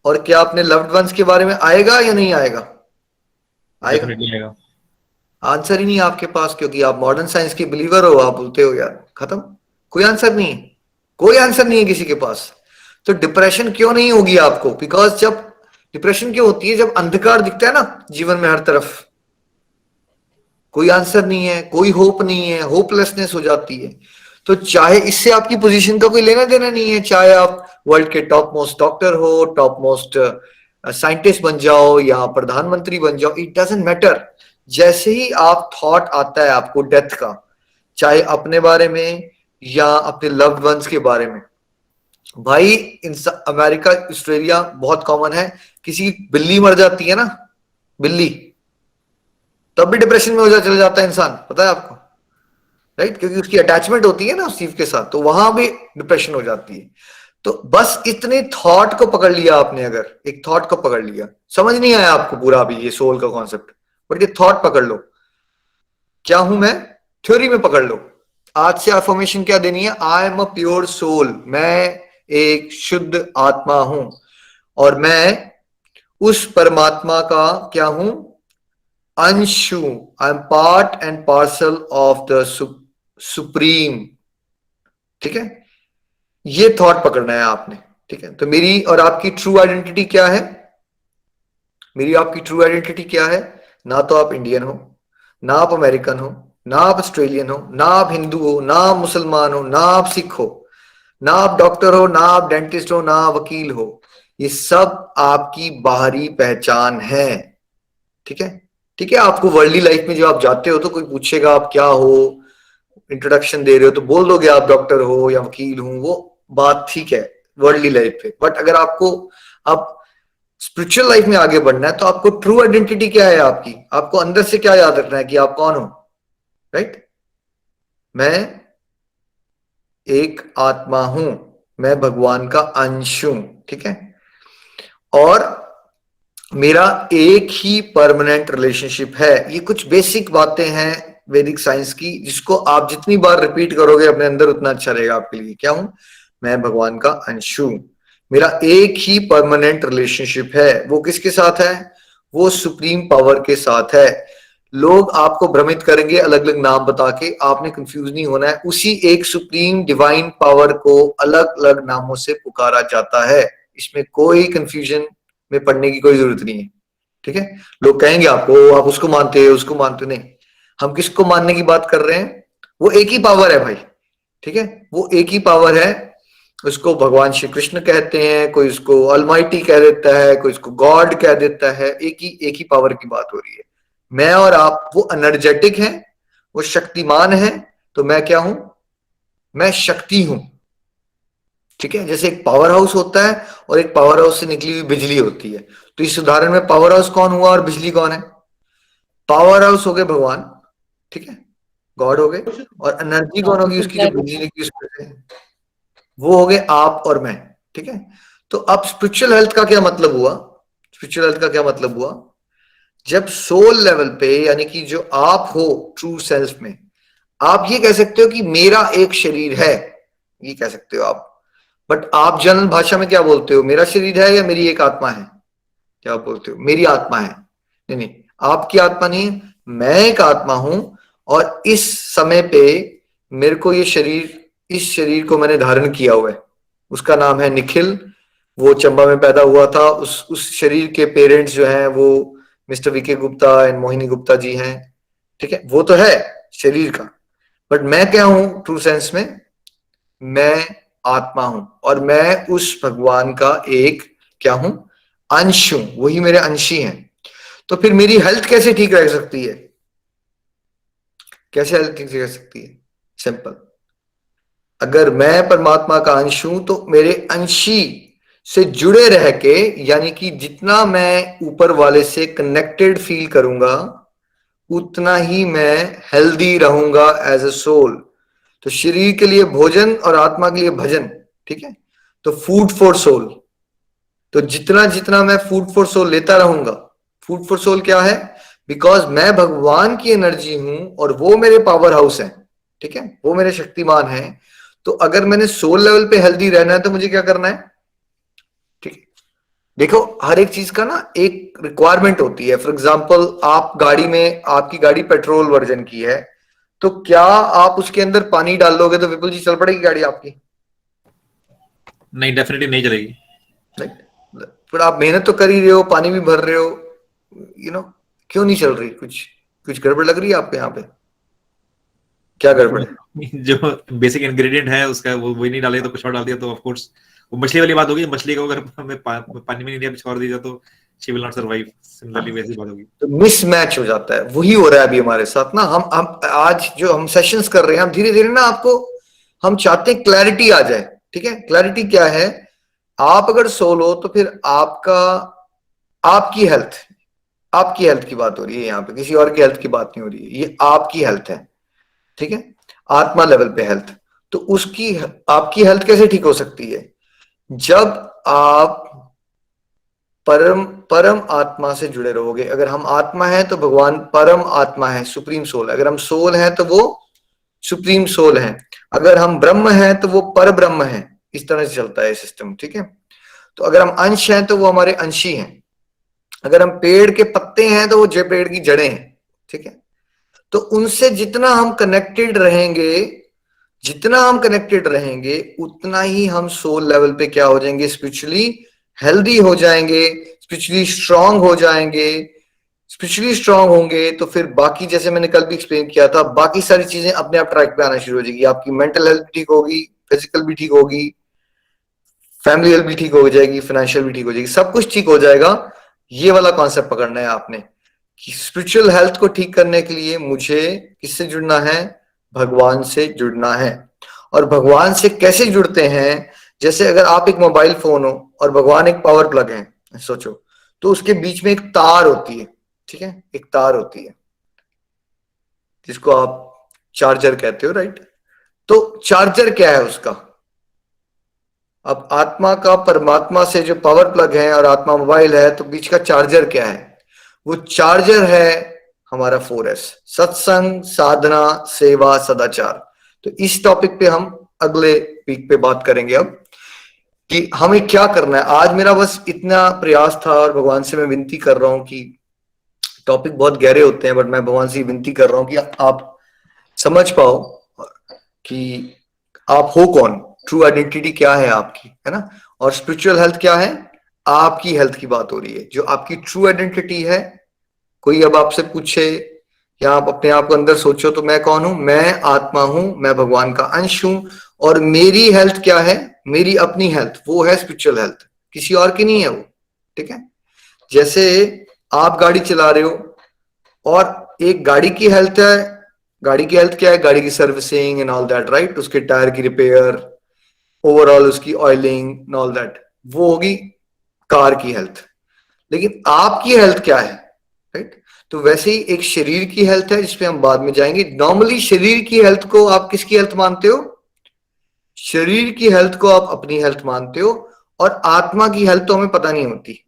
और क्या अपने लव्ड वंस के बारे में आएगा या नहीं आएगा? आएगा। डेफिनेटली आएगा। आंसर ही नहीं है आपके पास, क्योंकि आप मॉडर्न साइंस के बिलीवर हो। आप बोलते हो यार खत्म, कोई आंसर नहीं है, कोई आंसर नहीं है किसी के पास। तो डिप्रेशन क्यों नहीं होगी आपको? बिकॉज जब डिप्रेशन क्यों होती है? जब अंधकार दिखता है ना जीवन में हर तरफ, कोई आंसर नहीं है, कोई होप नहीं है, होपलेसनेस हो जाती है। तो चाहे इससे आपकी पोजीशन का कोई लेना देना नहीं है, चाहे आप वर्ल्ड के टॉप मोस्ट डॉक्टर हो, टॉप मोस्ट साइंटिस्ट बन जाओ या प्रधानमंत्री बन जाओ, इट डजंट मैटर। जैसे ही आप थॉट आता है आपको डेथ का, चाहे अपने बारे में या अपने लव्ड वंस के बारे में, भाई अमेरिका ऑस्ट्रेलिया बहुत कॉमन है, किसी की बिल्ली मर जाती है ना, बिल्ली, तब भी डिप्रेशन में चला जाता है इंसान, पता है आपको, राइट? क्योंकि उसकी अटैचमेंट होती है ना उस चीज के साथ, तो वहां भी डिप्रेशन हो जाती है। तो बस इतने थॉट को पकड़ लिया आपने, अगर एक थॉट को पकड़ लिया, समझ नहीं आया आपको पूरा अभी ये सोल का कॉन्सेप्ट, बट ये थॉट पकड़ लो, क्या हूं मैं, थ्योरी में पकड़ लो। आज से अफर्मेशन क्या देनी है? I am a pure soul, मैं एक शुद्ध आत्मा हूं, और मैं उस परमात्मा का क्या हूं? अंश हूं। I am part and parcel of the supreme. ठीक है, ये थॉट पकड़ना है आपने। ठीक है, तो मेरी और आपकी ट्रू आइडेंटिटी क्या है? मेरी आपकी ट्रू आइडेंटिटी क्या है? ना तो आप इंडियन हो, ना आप अमेरिकन हो, ना आप ऑस्ट्रेलियन हो, ना आप हिंदू हो, ना आप मुसलमान हो, ना आप सिख हो, ना आप डॉक्टर हो, ना आप डेंटिस्ट हो, ना आप वकील हो। ये सब आपकी बाहरी पहचान है। ठीक है, ठीक है। आपको वर्ल्डली लाइफ में जब आप जाते हो तो कोई पूछेगा आप क्या हो, इंट्रोडक्शन दे रहे हो तो बोल दोगे आप डॉक्टर हो या वकील हूं, वो बात ठीक है वर्ल्डली लाइफ पे। बट अगर आपको आप स्पिरिचुअल लाइफ में आगे बढ़ना है तो आपको ट्रू आइडेंटिटी क्या है आपकी? आपको अंदर से क्या याद रखना है कि आप कौन हो, राइट? मैं एक आत्मा हूं, मैं भगवान का अंश हूं। ठीक है, और मेरा एक ही परमानेंट रिलेशनशिप है। ये कुछ बेसिक बातें हैं वैदिक साइंस की, जिसको आप जितनी बार रिपीट करोगे अपने अंदर उतना अच्छा रहेगा आपके लिए। क्या हूं मैं? भगवान का अंश हूं। मेरा एक ही परमानेंट रिलेशनशिप है। वो किसके साथ है? वो सुप्रीम पावर के साथ है। लोग आपको भ्रमित करेंगे अलग अलग नाम बता के, आपने कंफ्यूज नहीं होना है। उसी एक सुप्रीम डिवाइन पावर को अलग अलग नामों से पुकारा जाता है, इसमें कोई कंफ्यूजन में पढ़ने की कोई जरूरत नहीं है। ठीक है, लोग कहेंगे आपको आप उसको मानते हो उसको मानते हो, नहीं, हम किसको मानने की बात कर रहे हैं? वो एक ही पावर है भाई। ठीक है, वो एक ही पावर है। उसको भगवान श्री कृष्ण कहते हैं, कोई उसको अलमाइटी कह देता है, कोई उसको गॉड कह देता है। एक ही पावर की बात हो रही है। मैं और आप वो एनर्जेटिक हैं, वो शक्तिमान है। तो मैं क्या हूं? मैं शक्ति हूं। ठीक है, जैसे एक पावर हाउस होता है और एक पावर हाउस से निकली हुई बिजली होती है। तो इस उदाहरण में पावर हाउस कौन हुआ और बिजली कौन है? पावर हाउस हो गए भगवान, ठीक है, गॉड हो गए, और एनर्जी कौन होगी उसकी जो बिजली निकली उसमें? वो हो गए आप और मैं। ठीक है, तो अब स्पिरिचुअल हेल्थ का क्या मतलब हुआ? स्पिरिचुअल हेल्थ का क्या मतलब हुआ? जब सोल लेवल पे, यानी कि जो आप हो ट्रू सेल्फ में, आप ये कह सकते हो कि मेरा एक शरीर है, ये कह सकते हो आप। बट आप जनरल भाषा में क्या बोलते हो, मेरा शरीर है या मेरी एक आत्मा है? क्या बोलते हो? मेरी आत्मा है। नहीं नहीं, आपकी आत्मा नहीं है, मैं एक आत्मा हूं और इस समय पे मेरे को ये शरीर, इस शरीर को मैंने धारण किया हुआ है। उसका नाम है निखिल। वो चंबा में पैदा हुआ था। उस शरीर के पेरेंट्स जो हैं वो mister VK Gupta and Mohini Gupta ji हैं। ठीक है, वो तो है शरीर का, बट मैं क्या हूं ट्रू सेंस में? मैं आत्मा हूं और मैं उस भगवान का एक क्या हूं? अंश हूं, वही मेरे अंशी हैं। तो फिर मेरी हेल्थ कैसे ठीक रह सकती है? कैसे हेल्थ ठीक रह सकती है? सिंपल, अगर मैं परमात्मा का अंश हूं तो मेरे अंशी से जुड़े रह के, यानी कि जितना मैं ऊपर वाले से कनेक्टेड फील करूंगा उतना ही मैं हेल्दी रहूंगा एज अ सोल। तो शरीर के लिए भोजन और आत्मा के लिए भजन। ठीक है, तो फूड फॉर सोल। तो जितना जितना मैं फूड फॉर सोल लेता रहूंगा, फूड फॉर सोल क्या है? बिकॉज मैं भगवान की एनर्जी हूं और वो मेरे पावर हाउस है। ठीक है, वो मेरे शक्तिमान है। तो अगर मैंने सोल लेवल पे हेल्दी रहना है तो मुझे क्या करना है? ठीक है, देखो हर एक चीज का ना एक रिक्वायरमेंट होती है। फॉर एग्जाम्पल, आप गाड़ी में, आपकी गाड़ी पेट्रोल वर्जन की है, तो क्या आप उसके अंदर पानी डाल दोगे तो विपुल जी चल पड़ेगी गाड़ी आपकी? नहीं, डेफिनेटली नहीं चलेगी। नहीं, फिर आप मेहनत तो कर ही रहे हो, पानी भी भर रहे हो, क्यों नहीं चल रही? कुछ कुछ गड़बड़ लग रही है आपको यहाँ पे? क्या गड़बड़ है? जो बेसिक इंग्रेडिएंट है उसका वो वही नहीं डाले तो कुछ और डाल दिया तो ऑफ कोर्स वो मछली वाली बात होगी। मछली को अगर हमें पानी में नहीं दिया, छोड़ दिया तो she will not survive. Similarly वैसी बात होगी। तो मिसमैच हो जाता है। वही हो रहा है अभी हमारे साथ ना। हम आज जो हम सेशंस कर रहे हैं, हम धीरे धीरे ना आपको, हम चाहते हैं क्लैरिटी आ जाए। ठीक है, क्लैरिटी क्या है? आप अगर सोल हो तो फिर आपका, आपकी हेल्थ, आपकी हेल्थ की बात हो रही है यहाँ पे, किसी और की हेल्थ की बात नहीं हो रही है। ये आपकी हेल्थ है। ठीक है, आत्मा लेवल पे हेल्थ। तो उसकी, आपकी हेल्थ कैसे ठीक हो सकती है? जब आप परम परम आत्मा से जुड़े रहोगे। अगर हम आत्मा है तो भगवान परम आत्मा है, सुप्रीम सोल। अगर हम सोल हैं तो वो सुप्रीम सोल है। अगर हम ब्रह्म हैं तो वो पर ब्रह्म है। इस तरह से चलता है सिस्टम। ठीक है, तो अगर हम अंश हैं तो वो हमारे अंशी हैं। अगर हम पेड़ के पत्ते हैं तो वो पेड़ की जड़ें हैं। ठीक है, तो उनसे जितना हम कनेक्टेड रहेंगे, जितना हम कनेक्टेड रहेंगे उतना ही हम सोल लेवल पे क्या हो जाएंगे? स्पिरिचुअली हेल्दी हो जाएंगे, स्पिरिचुअली स्ट्रांग हो जाएंगे। स्पिरिचुअली स्ट्रांग होंगे तो फिर बाकी, जैसे मैंने कल भी एक्सप्लेन किया था, बाकी सारी चीजें अपने आप ट्रैक पे आना शुरू हो जाएगी। आपकी मेंटल हेल्थ ठीक होगी, फिजिकल भी ठीक होगी, फैमिली हेल्थ भी ठीक हो जाएगी, फाइनेंशियल भी ठीक हो जाएगी, सब कुछ ठीक हो जाएगा। ये वाला कॉन्सेप्ट पकड़ना है आपने कि स्पिरिचुअल हेल्थ को ठीक करने के लिए मुझे किससे जुड़ना है? भगवान से जुड़ना है। और भगवान से कैसे जुड़ते हैं? जैसे अगर आप एक मोबाइल फोन हो और भगवान एक पावर प्लग है, सोचो, तो उसके बीच में एक तार होती है। ठीक है, एक तार होती है जिसको आप चार्जर कहते हो, राइट? तो चार्जर क्या है उसका? अब आत्मा का परमात्मा से जो पावर प्लग है और आत्मा मोबाइल है, तो बीच का चार्जर क्या है? वो चार्जर है हमारा 4S, सत्संग, साधना, सेवा, सदाचार। तो इस टॉपिक पे हम अगले वीक पे बात करेंगे अब कि हमें क्या करना है। आज मेरा बस इतना प्रयास था और भगवान से मैं विनती कर रहा हूं कि टॉपिक बहुत गहरे होते हैं, बट मैं भगवान से विनती कर रहा हूं कि आप समझ पाओ कि आप हो कौन, ट्रू आइडेंटिटी क्या है आपकी, है ना? और स्पिरिचुअल हेल्थ क्या है? आपकी हेल्थ की बात हो रही है, जो आपकी ट्रू आइडेंटिटी है। कोई अब आपसे पूछे या आप अपने आप को अंदर सोचो तो मैं कौन हूं? मैं आत्मा हूं, मैं भगवान का अंश हूं। और मेरी हेल्थ क्या है? मेरी अपनी हेल्थ, वो है स्पिरिचुअल हेल्थ, किसी और की नहीं है वो। ठीक है, जैसे आप गाड़ी चला रहे हो और एक गाड़ी की हेल्थ है। गाड़ी की हेल्थ क्या है? गाड़ी की servicing and all that, right? उसके टायर की रिपेयर, ओवरऑल उसकी ऑयलिंग एंड ऑल दैट, वो होगी कार की हेल्थ। लेकिन आपकी हेल्थ क्या है? राइट? तो वैसे ही एक शरीर की हेल्थ है जिसपे हम बाद में जाएंगे। नॉर्मली शरीर की हेल्थ को आप किसकी हेल्थ मानते हो? शरीर की हेल्थ को आप अपनी हेल्थ मानते हो और आत्मा की हेल्थ तो हमें पता नहीं होती।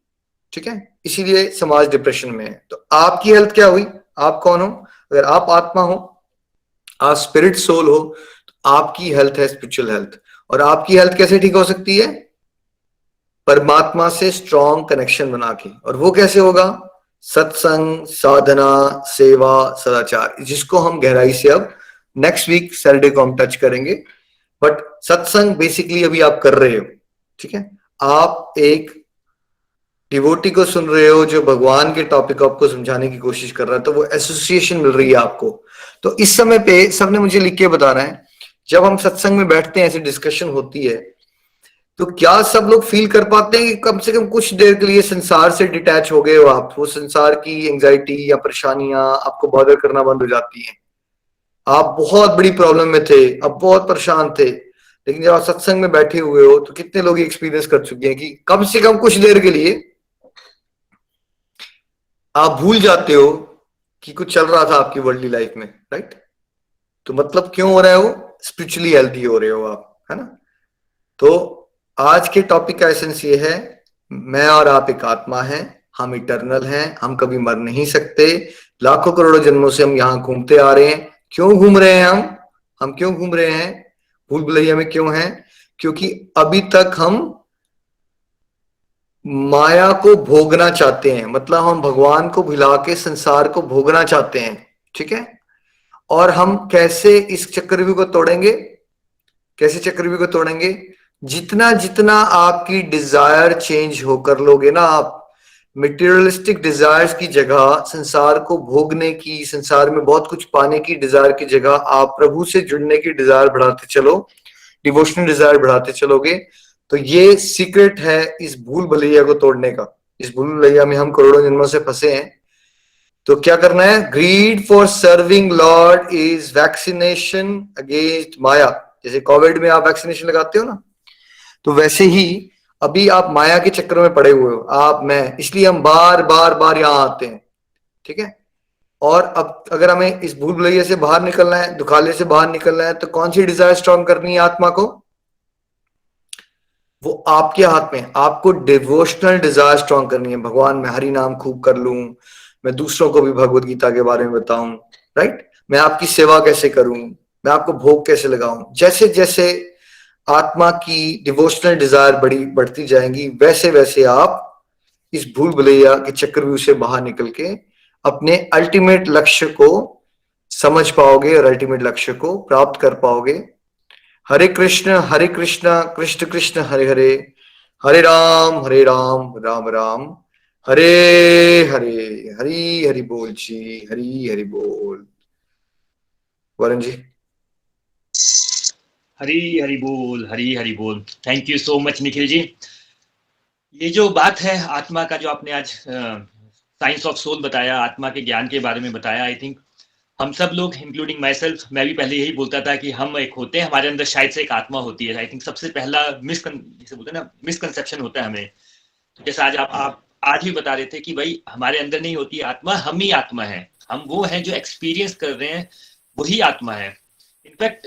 ठीक है, इसीलिए समाज डिप्रेशन में है। तो आपकी हेल्थ क्या हुई? आप कौन हो? अगर आप आत्मा हो, आप स्पिरिट सोल हो, तो आपकी हेल्थ है स्पिरिचुअल हेल्थ। और आपकी हेल्थ कैसे ठीक हो सकती है? परमात्मा से स्ट्रॉन्ग कनेक्शन बना के। और वो कैसे होगा? सत्संग, साधना, सेवा, सदाचार, जिसको हम गहराई से अब नेक्स्ट वीक सैटरडे को हम टच करेंगे। बट सत्संग बेसिकली अभी आप कर रहे हो, ठीक है? आप एक डिवोटी को सुन रहे हो जो भगवान के टॉपिक को आपको समझाने की कोशिश कर रहा है, तो वो एसोसिएशन मिल रही है आपको। तो इस समय पे सबने मुझे लिख के बता रहे हैं, जब हम सत्संग में बैठते हैं, ऐसी डिस्कशन होती है, तो क्या सब लोग फील कर पाते हैं कि कम से कम कुछ देर के लिए संसार से डिटैच हो गए हो आप? वो संसार की एंजाइटी या परेशानियां आपको बॉदर करना बंद हो जाती हैं। आप बहुत बड़ी प्रॉब्लम में थे, अब बहुत परेशान थे, लेकिन जब आप सत्संग में बैठे हुए हो तो कितने लोग एक्सपीरियंस कर चुके हैं कि कम से कम कुछ देर के लिए आप भूल जाते हो कि कुछ चल रहा था आपकी वर्ल्डली लाइफ में, राइट? तो मतलब क्यों हो रहा है वो? स्पिरिचुअली हेल्थी हो रहे हो आप, है ना? तो आज के टॉपिक का एसेंस ये है, मैं और आप एक आत्मा हैं, हम इटर्नल हैं, हम कभी मर नहीं सकते। लाखों करोड़ों जन्मों से हम यहाँ घूमते आ रहे हैं। क्यों घूम रहे हैं हम क्यों घूम रहे हैं? भूल भुलैया में क्यों हैं? क्योंकि अभी तक हम माया को भोगना चाहते हैं, मतलब हम भगवान को भुला के संसार को भोगना चाहते हैं, ठीक है? और हम कैसे इस चक्रव्यूह को तोड़ेंगे? कैसे चक्रव्यूह को तोड़ेंगे? जितना जितना आपकी डिजायर चेंज होकर लोगे ना, आप मटेरियलिस्टिक डिजायर्स की जगह संसार को भोगने की, संसार में बहुत कुछ पाने की डिजायर की जगह आप प्रभु से जुड़ने की डिजायर बढ़ाते चलो, डिवोशनल डिजायर बढ़ाते चलोगे, तो ये सीक्रेट है इस भूल भुलैया को तोड़ने का। इस भूल भुलैया में हम करोड़ों जन्मों से फंसे हैं। तो क्या करना है? Greed for serving lord is vaccination against maya. जैसे कोविड में आप वैक्सीनेशन लगाते हो ना, तो वैसे ही अभी आप माया के चक्कर में पड़े हुए हो, आप, मैं, इसलिए हम बार बार बार यहां आते हैं, ठीक है? और अब अगर हमें इस भूल भुलैया से बाहर निकलना है, दुखाले से बाहर निकलना है, तो कौन सी डिजायर स्ट्रॉन्ग करनी है आत्मा को? वो आपके हाथ में। आपको डिवोशनल डिजायर स्ट्रॉन्ग करनी है। भगवान, मैं हरि नाम खूब कर लूं, मैं दूसरों को भी भगवत गीता के बारे में बताऊं, राइट? मैं आपकी सेवा कैसे करूं, मैं आपको भोग कैसे लगाऊं। जैसे जैसे आत्मा की डिवोशनल डिजायर बढ़ती जाएंगी, वैसे वैसे आप इस भूल भुलैया के चक्रव्यूह से बाहर निकल के अपने अल्टीमेट लक्ष्य को समझ पाओगे और अल्टीमेट लक्ष्य को प्राप्त कर पाओगे। हरे कृष्ण कृष्ण कृष्ण हरे हरे, हरे राम राम राम हरे हरे। हरी हरि बोल जी, हरी हरि बोल। वरुण जी। हरी हरी बोल। Thank you so much Nikhil ji. ये जो बात है आत्मा का, जो आपने आज साइंस ऑफ सोल बताया, आत्मा के ज्ञान के बारे में बताया, आई थिंक हम सब लोग इंक्लूडिंग माई सेल्फ, मैं भी पहले यही बोलता था कि हम एक होते हैं, हमारे अंदर शायद से एक आत्मा होती है। आई थिंक सबसे पहला जैसे बोलते हैं ना, मिसकंसेप्शन होता है हमें। तो जैसे आप आज भी बता रहे थे कि भाई हमारे अंदर नहीं होती आत्मा, हम ही आत्मा है। हम वो हैं जो एक्सपीरियंस कर रहे हैं, वही आत्मा है। इनफैक्ट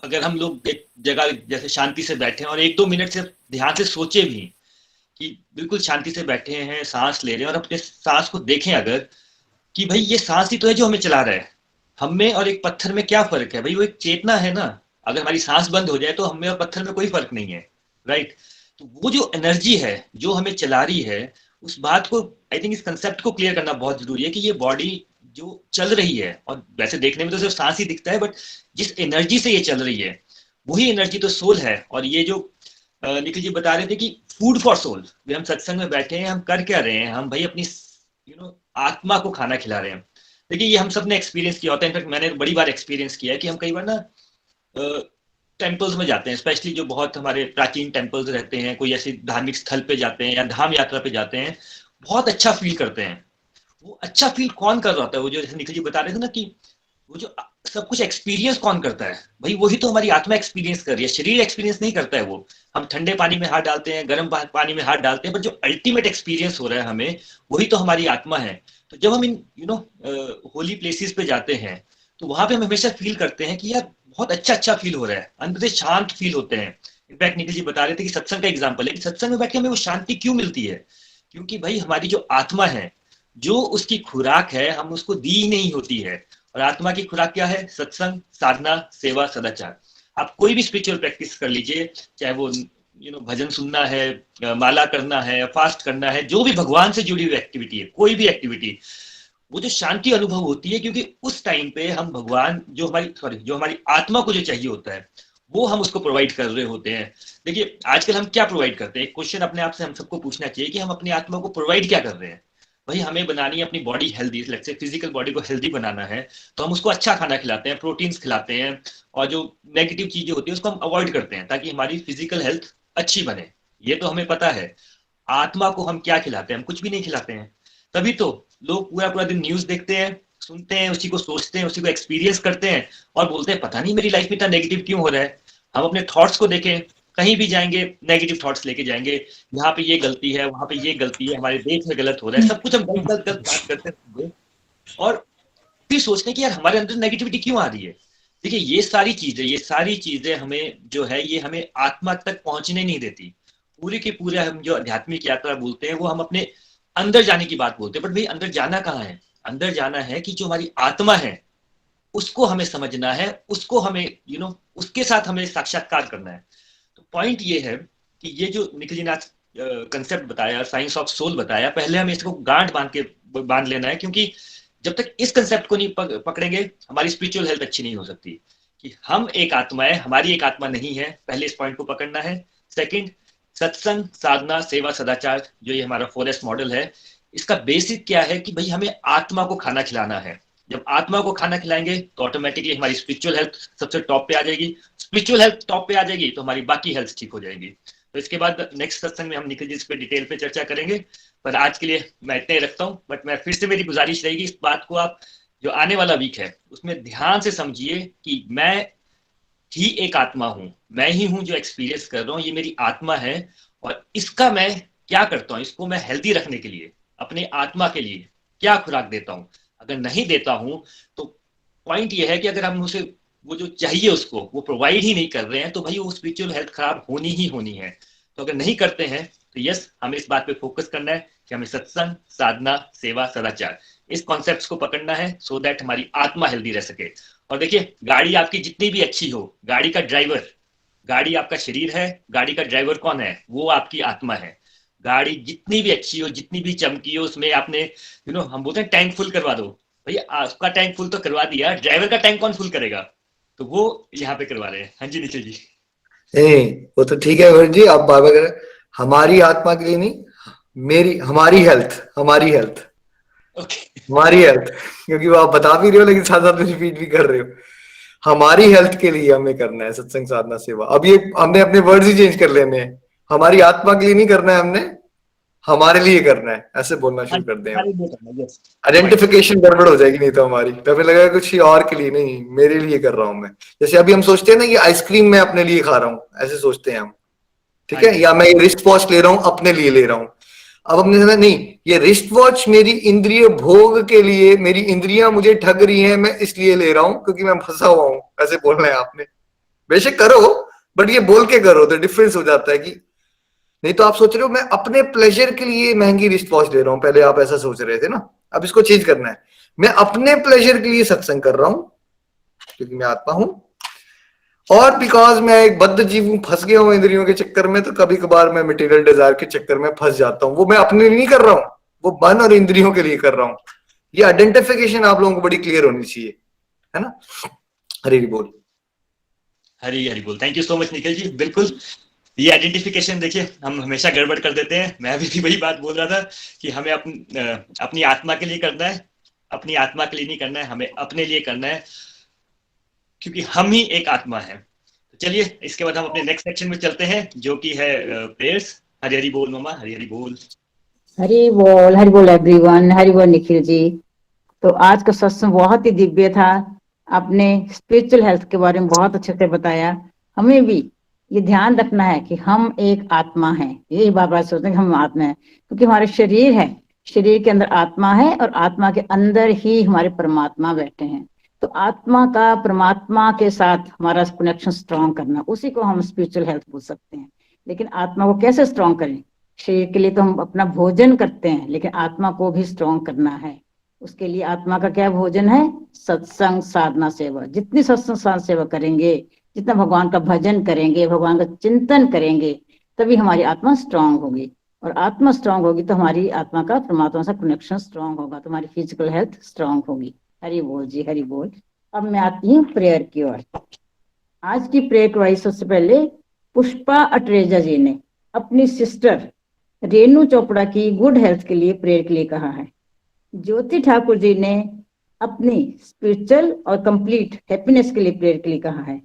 अगर हम लोग एक जगह जैसे शांति से बैठे हैं और 1-2 मिनट से ध्यान से सोचे भी कि बिल्कुल शांति से बैठे हैं, सांस ले रहे हैं, और अपने सांस को देखें अगर, कि भाई ये सांस ही तो है जो हमें चला रहा है। हम में और एक पत्थर में क्या फर्क है? भाई वो एक चेतना है ना। अगर हमारी सांस बंद हो जाए तो हम में और पत्थर में कोई फर्क नहीं है, राइट? तो वो जो एनर्जी है जो हमें चला रही है, उस बात को, आई थिंक इस कंसेप्ट को क्लियर करना बहुत जरूरी है कि ये बॉडी जो चल रही है, और वैसे देखने में तो सिर्फ सांस ही दिखता है, बट जिस एनर्जी से ये चल रही है वही एनर्जी तो सोल है। और ये जो निखिल जी बता रहे थे कि फूड फॉर सोल, हम सत्संग में बैठे हैं, हम कर क्या रहे हैं? हम भाई अपनी आत्मा को खाना खिला रहे हैं। देखिए ये हम सब ने एक्सपीरियंस किया होता है। इनफैक्ट मैंने बड़ी बार एक्सपीरियंस किया है कि हम कई बार ना टेम्पल्स में जाते हैं, स्पेशली जो बहुत हमारे प्राचीन टेम्पल्स रहते हैं, कोई ऐसे धार्मिक स्थल पे जाते हैं या धाम यात्रा पे जाते हैं, बहुत अच्छा फील करते हैं। वो अच्छा फील कौन कर रहा होता है? वो जो जैसे निखिल जी बता रहे थे ना कि वो जो सब कुछ एक्सपीरियंस कौन करता है? भाई वही तो हमारी आत्मा एक्सपीरियंस कर रही है, शरीर एक्सपीरियंस नहीं करता है। वो हम ठंडे पानी में हाथ डालते हैं, गर्म पानी में हाथ डालते हैं, पर जो अल्टीमेट एक्सपीरियंस हो रहा है हमें, वही तो हमारी आत्मा है। तो जब हम इन होली प्लेसेस पे जाते हैं, तो वहां पे हम हमेशा फील करते हैं कि यार बहुत अच्छा फील हो रहा है, अंदर से शांत फील होते हैं। इनफैक्ट निखिल जी बता रहे थे कि सत्संग का एग्जाम्पल है कि सत्संग में बैठ के हमें वो शांति क्यों मिलती है? क्योंकि भाई हमारी जो आत्मा है, जो उसकी खुराक है, हम उसको दी ही नहीं होती है, और आत्मा की खुराक क्या है? सत्संग, साधना, सेवा, सदाचार। आप कोई भी स्पिरिचुअल प्रैक्टिस कर लीजिए, चाहे वो भजन सुनना है, माला करना है, फास्ट करना है, जो भी भगवान से जुड़ी हुई एक्टिविटी है, कोई भी एक्टिविटी, वो जो शांति अनुभव होती है, क्योंकि उस टाइम पे हम भगवान जो हमारी आत्मा को जो चाहिए होता है वो हम उसको प्रोवाइड कर रहे होते हैं। देखिए आजकल हम क्या प्रोवाइड करते हैं, एक क्वेश्चन अपने आप से हम सबको पूछना चाहिए कि हम अपनी आत्मा को प्रोवाइड क्या कर रहे हैं। भाई हमें बनानी है अपनी body healthy, let's say physical body को हेल्दी बनाना है, तो हम उसको अच्छा खाना खिलाते हैं, प्रोटीन्स खिलाते हैं, और जो नेगेटिव चीजें होती है उसको हम अवॉइड करते हैं ताकि हमारी फिजिकल हेल्थ अच्छी बने। ये तो हमें पता है। आत्मा को हम क्या खिलाते हैं? हम कुछ भी नहीं खिलाते हैं। तभी तो लोग पूरा पूरा दिन न्यूज देखते हैं, सुनते हैं, उसी को सोचते हैं, उसी को एक्सपीरियंस करते हैं और बोलते हैं पता नहीं मेरी लाइफ में इतना नेगेटिव क्यों हो रहा है। हम अपने थॉट्स को देखें, कहीं भी जाएंगे नेगेटिव थॉट्स लेके जाएंगे, यहाँ पे ये गलती है, वहां पे ये गलती है, हमारे देश में गलत हो रहा है, सब कुछ हम गलत गलत गलत बात करते हैं और फिर सोचते हैं कि यार हमारे अंदर नेगेटिविटी क्यों आ रही है। देखिए ये सारी चीजें हमें जो है ये हमें आत्मा तक पहुंचने नहीं देती। पूरे के पूरे हम जो आध्यात्मिक यात्रा बोलते हैं वो हम अपने अंदर जाने की बात बोलते हैं, बट भाई अंदर जाना कहाँ है? अंदर जाना है कि जो हमारी आत्मा है उसको हमें समझना है, उसको हमें उसके साथ हमें साक्षात्कार करना है। तो पॉइंट ये है कि ये जो निखिल जी ने आज कंसेप्ट बताया, साइंस ऑफ सोल बताया, पहले हमें इसको गांठ बांध लेना है, क्योंकि जब तक इस कंसेप्ट को नहीं पकड़ेंगे हमारी स्पिरिचुअल हेल्थ अच्छी नहीं हो सकती। कि हम एक आत्मा है, हमारी एक आत्मा नहीं है, पहले इस पॉइंट को पकड़ना है। सेकंड, सत्संग, साधना, सेवा, सदाचार, जो ये हमारा फॉरेस्ट मॉडल है, इसका बेसिक क्या है कि भाई हमें आत्मा को खाना खिलाना है। जब आत्मा को खाना खिलाएंगे तो ऑटोमेटिकली हमारी स्पिरिचुअल हेल्थ सबसे टॉप पे आ जाएगी। स्पिरिचुअल हेल्थ टॉप पे आ जाएगी तो हमारी बाकी हेल्थ ठीक हो जाएगी। तो इसके बाद नेक्स्ट सत्संग में हम निखिल जी इस पे डिटेल पे चर्चा करेंगे, पर आज के लिए मैं इतने ही रखता हूँ। बट मैं फिर से मेरी गुजारिश रहेगी, इस बात को आप जो आने वाला वीक है उसमें ध्यान से समझिए कि मैं ही एक आत्मा हूं, मैं ही हूं जो एक्सपीरियंस कर रहा हूं, ये मेरी आत्मा है और इसका मैं क्या करता हूं, इसको मैं हेल्दी रखने के लिए अपने आत्मा के लिए क्या खुराक देता हूं। अगर नहीं देता हूं तो पॉइंट ये है कि अगर हम उसे वो जो चाहिए उसको वो प्रोवाइड ही नहीं कर रहे हैं तो भाई वो स्पिरिचुअल हेल्थ खराब होनी ही होनी है। तो अगर नहीं करते हैं तो यस, हमें इस बात पे फोकस करना है कि हमें सत्संग, साधना, सेवा, सदाचार, इस कॉन्सेप्ट्स को पकड़ना है सो दैट हमारी आत्मा हेल्दी रह सके। और देखिए गाड़ी आपकी जितनी भी अच्छी हो, गाड़ी का ड्राइवर, गाड़ी आपका शरीर है, गाड़ी का ड्राइवर कौन है? वो आपकी आत्मा है। गाड़ी जितनी भी अच्छी हो, जितनी भी चमकी हो, उसमें आपने हम बोलते हैं टैंक फुल करवा दो, भैया आपका टैंक फुल तो करवा दिया, ड्राइवर का टैंक कौन फुल करेगा? तो वो यहाँ पे करवा रहे हैं। हाँ जी निखिल जी। नहीं वो तो ठीक है गुरु जी, आप बार बार करें, हमारी आत्मा के लिए नहीं, मेरी हमारी हेल्थ ओके हमारी हेल्थ, क्योंकि वो आप बता भी रहे हो लेकिन साथ साथ रिपीट भी कर रहे हो। हमारी हेल्थ के लिए हमें करना है सत्संग, साधना, सेवा। अब ये हमने अपने वर्ड्स ही चेंज कर लेने हैं, हमारी आत्मा के लिए नहीं करना है हमने, हमारे लिए करना है, ऐसे बोलना शुरू कर दें। आइडेंटिफिकेशन गड़बड़ हो जाएगी नहीं तो हमारी, तो फिर लगेगा कुछ और के लिए नहीं, मेरे लिए कर रहा हूं मैं। जैसे अभी हम सोचते हैं ना कि आइसक्रीम मैं अपने लिए खा रहा हूँ, ऐसे सोचते हैं हम, ठीक है, या मैं ये रिस्ट वॉच ले रहा हूँ अपने लिए ले रहा हूँ। अब हमने समझा नहीं, ये रिस्ट वॉच मेरी इंद्रिय भोग के लिए, मेरी इंद्रियां मुझे ठग रही हैं, मैं इसलिए ले रहा हूं क्योंकि मैं फंसा हुआ हूं, ऐसे बोलना है आपने। बेशक करो, बट ये बोल के करो तो डिफरेंस हो जाता है। कि नहीं तो आप सोच रहे हो मैं अपने प्लेजर के लिए महंगी रिस्ट वॉच ले रहा हूं, पहले आप ऐसा सोच रहे थे ना, अब इसको चेंज करना है, मैं अपने प्लेजर के लिए सत्संग कर रहा हूं क्योंकि मैं आत्मा हूं, और बिकॉज मैं एक बद्ध जीव हूं, फंस गया हूं इंद्रियों के चक्कर में, तो कभी कभार मैं मटेरियल डिजायर के चक्कर में फंस जाता हूं। वो मैं अपने लिए नहीं कर रहा हूं, वो मन और इंद्रियों के लिए कर रहा हूं। ये आइडेंटिफिकेशन आप लोगों को बड़ी क्लियर होनी चाहिए, है ना। हरी बोल, हरी हरी बोल। Thank you so much Nikhil ji. बिल्कुल ये आइडेंटिफिकेशन देखिए हम हमेशा गड़बड़ कर देते हैं। मैं भी वही बात बोल रहा था कि हमें अपनी आत्मा के लिए करना है, अपनी आत्मा के लिए नहीं करना है, हमें अपने लिए करना है, क्योंकि हम ही एक आत्मा है। तो चलिए इसके बाद हम अपने नेक्स्ट सेक्शन में चलते हैं जो कि है प्रेयर्स। हरी हरी बोल मामा, हरी हरी बोल। हरी बोल एवरीवन, हरी बोल निखिल जी। तो आज का सत्संग बहुत ही दिव्य था, आपने स्पिरिचुअल हेल्थ के बारे में बहुत अच्छे से बताया। हमें भी ये ध्यान रखना है कि हम एक आत्मा है, यही बार बार सोचते हैं कि हम आत्मा है, क्योंकि हमारे शरीर है, शरीर के अंदर आत्मा है और आत्मा के अंदर ही हमारे परमात्मा बैठे हैं। तो आत्मा का परमात्मा के साथ हमारा कनेक्शन स्ट्रॉन्ग करना, उसी को हम स्पिरिचुअल हेल्थ बोल सकते हैं। लेकिन आत्मा को कैसे स्ट्रॉन्ग करें? शरीर के लिए तो हम अपना भोजन करते हैं, लेकिन आत्मा को भी स्ट्रॉन्ग करना है। उसके लिए आत्मा का क्या भोजन है? सत्संग, साधना, सेवा। जितनी सत्संग साधना सेवा करेंगे, जितना भगवान का भजन करेंगे, भगवान का चिंतन करेंगे, तभी हमारी आत्मा स्ट्रांग होगी। और आत्मा स्ट्रांग होगी तो हमारी आत्मा का परमात्मा से कनेक्शन स्ट्रांग होगा, तो हमारी फिजिकल हेल्थ स्ट्रांग होगी। हरि बोल जी, हरि बोल। अब मैं आती हूँ प्रेयर की ओर। आज की प्रेयर करवाई सबसे पहले पुष्पा अटरेजा जी ने अपनी सिस्टर रेनू चोपड़ा की गुड हेल्थ के लिए प्रेयर के लिए कहा है। ज्योति ठाकुर जी ने अपनी स्पिरिचुअल और कंप्लीट हैप्पीनेस के लिए प्रेयर के लिए कहा है।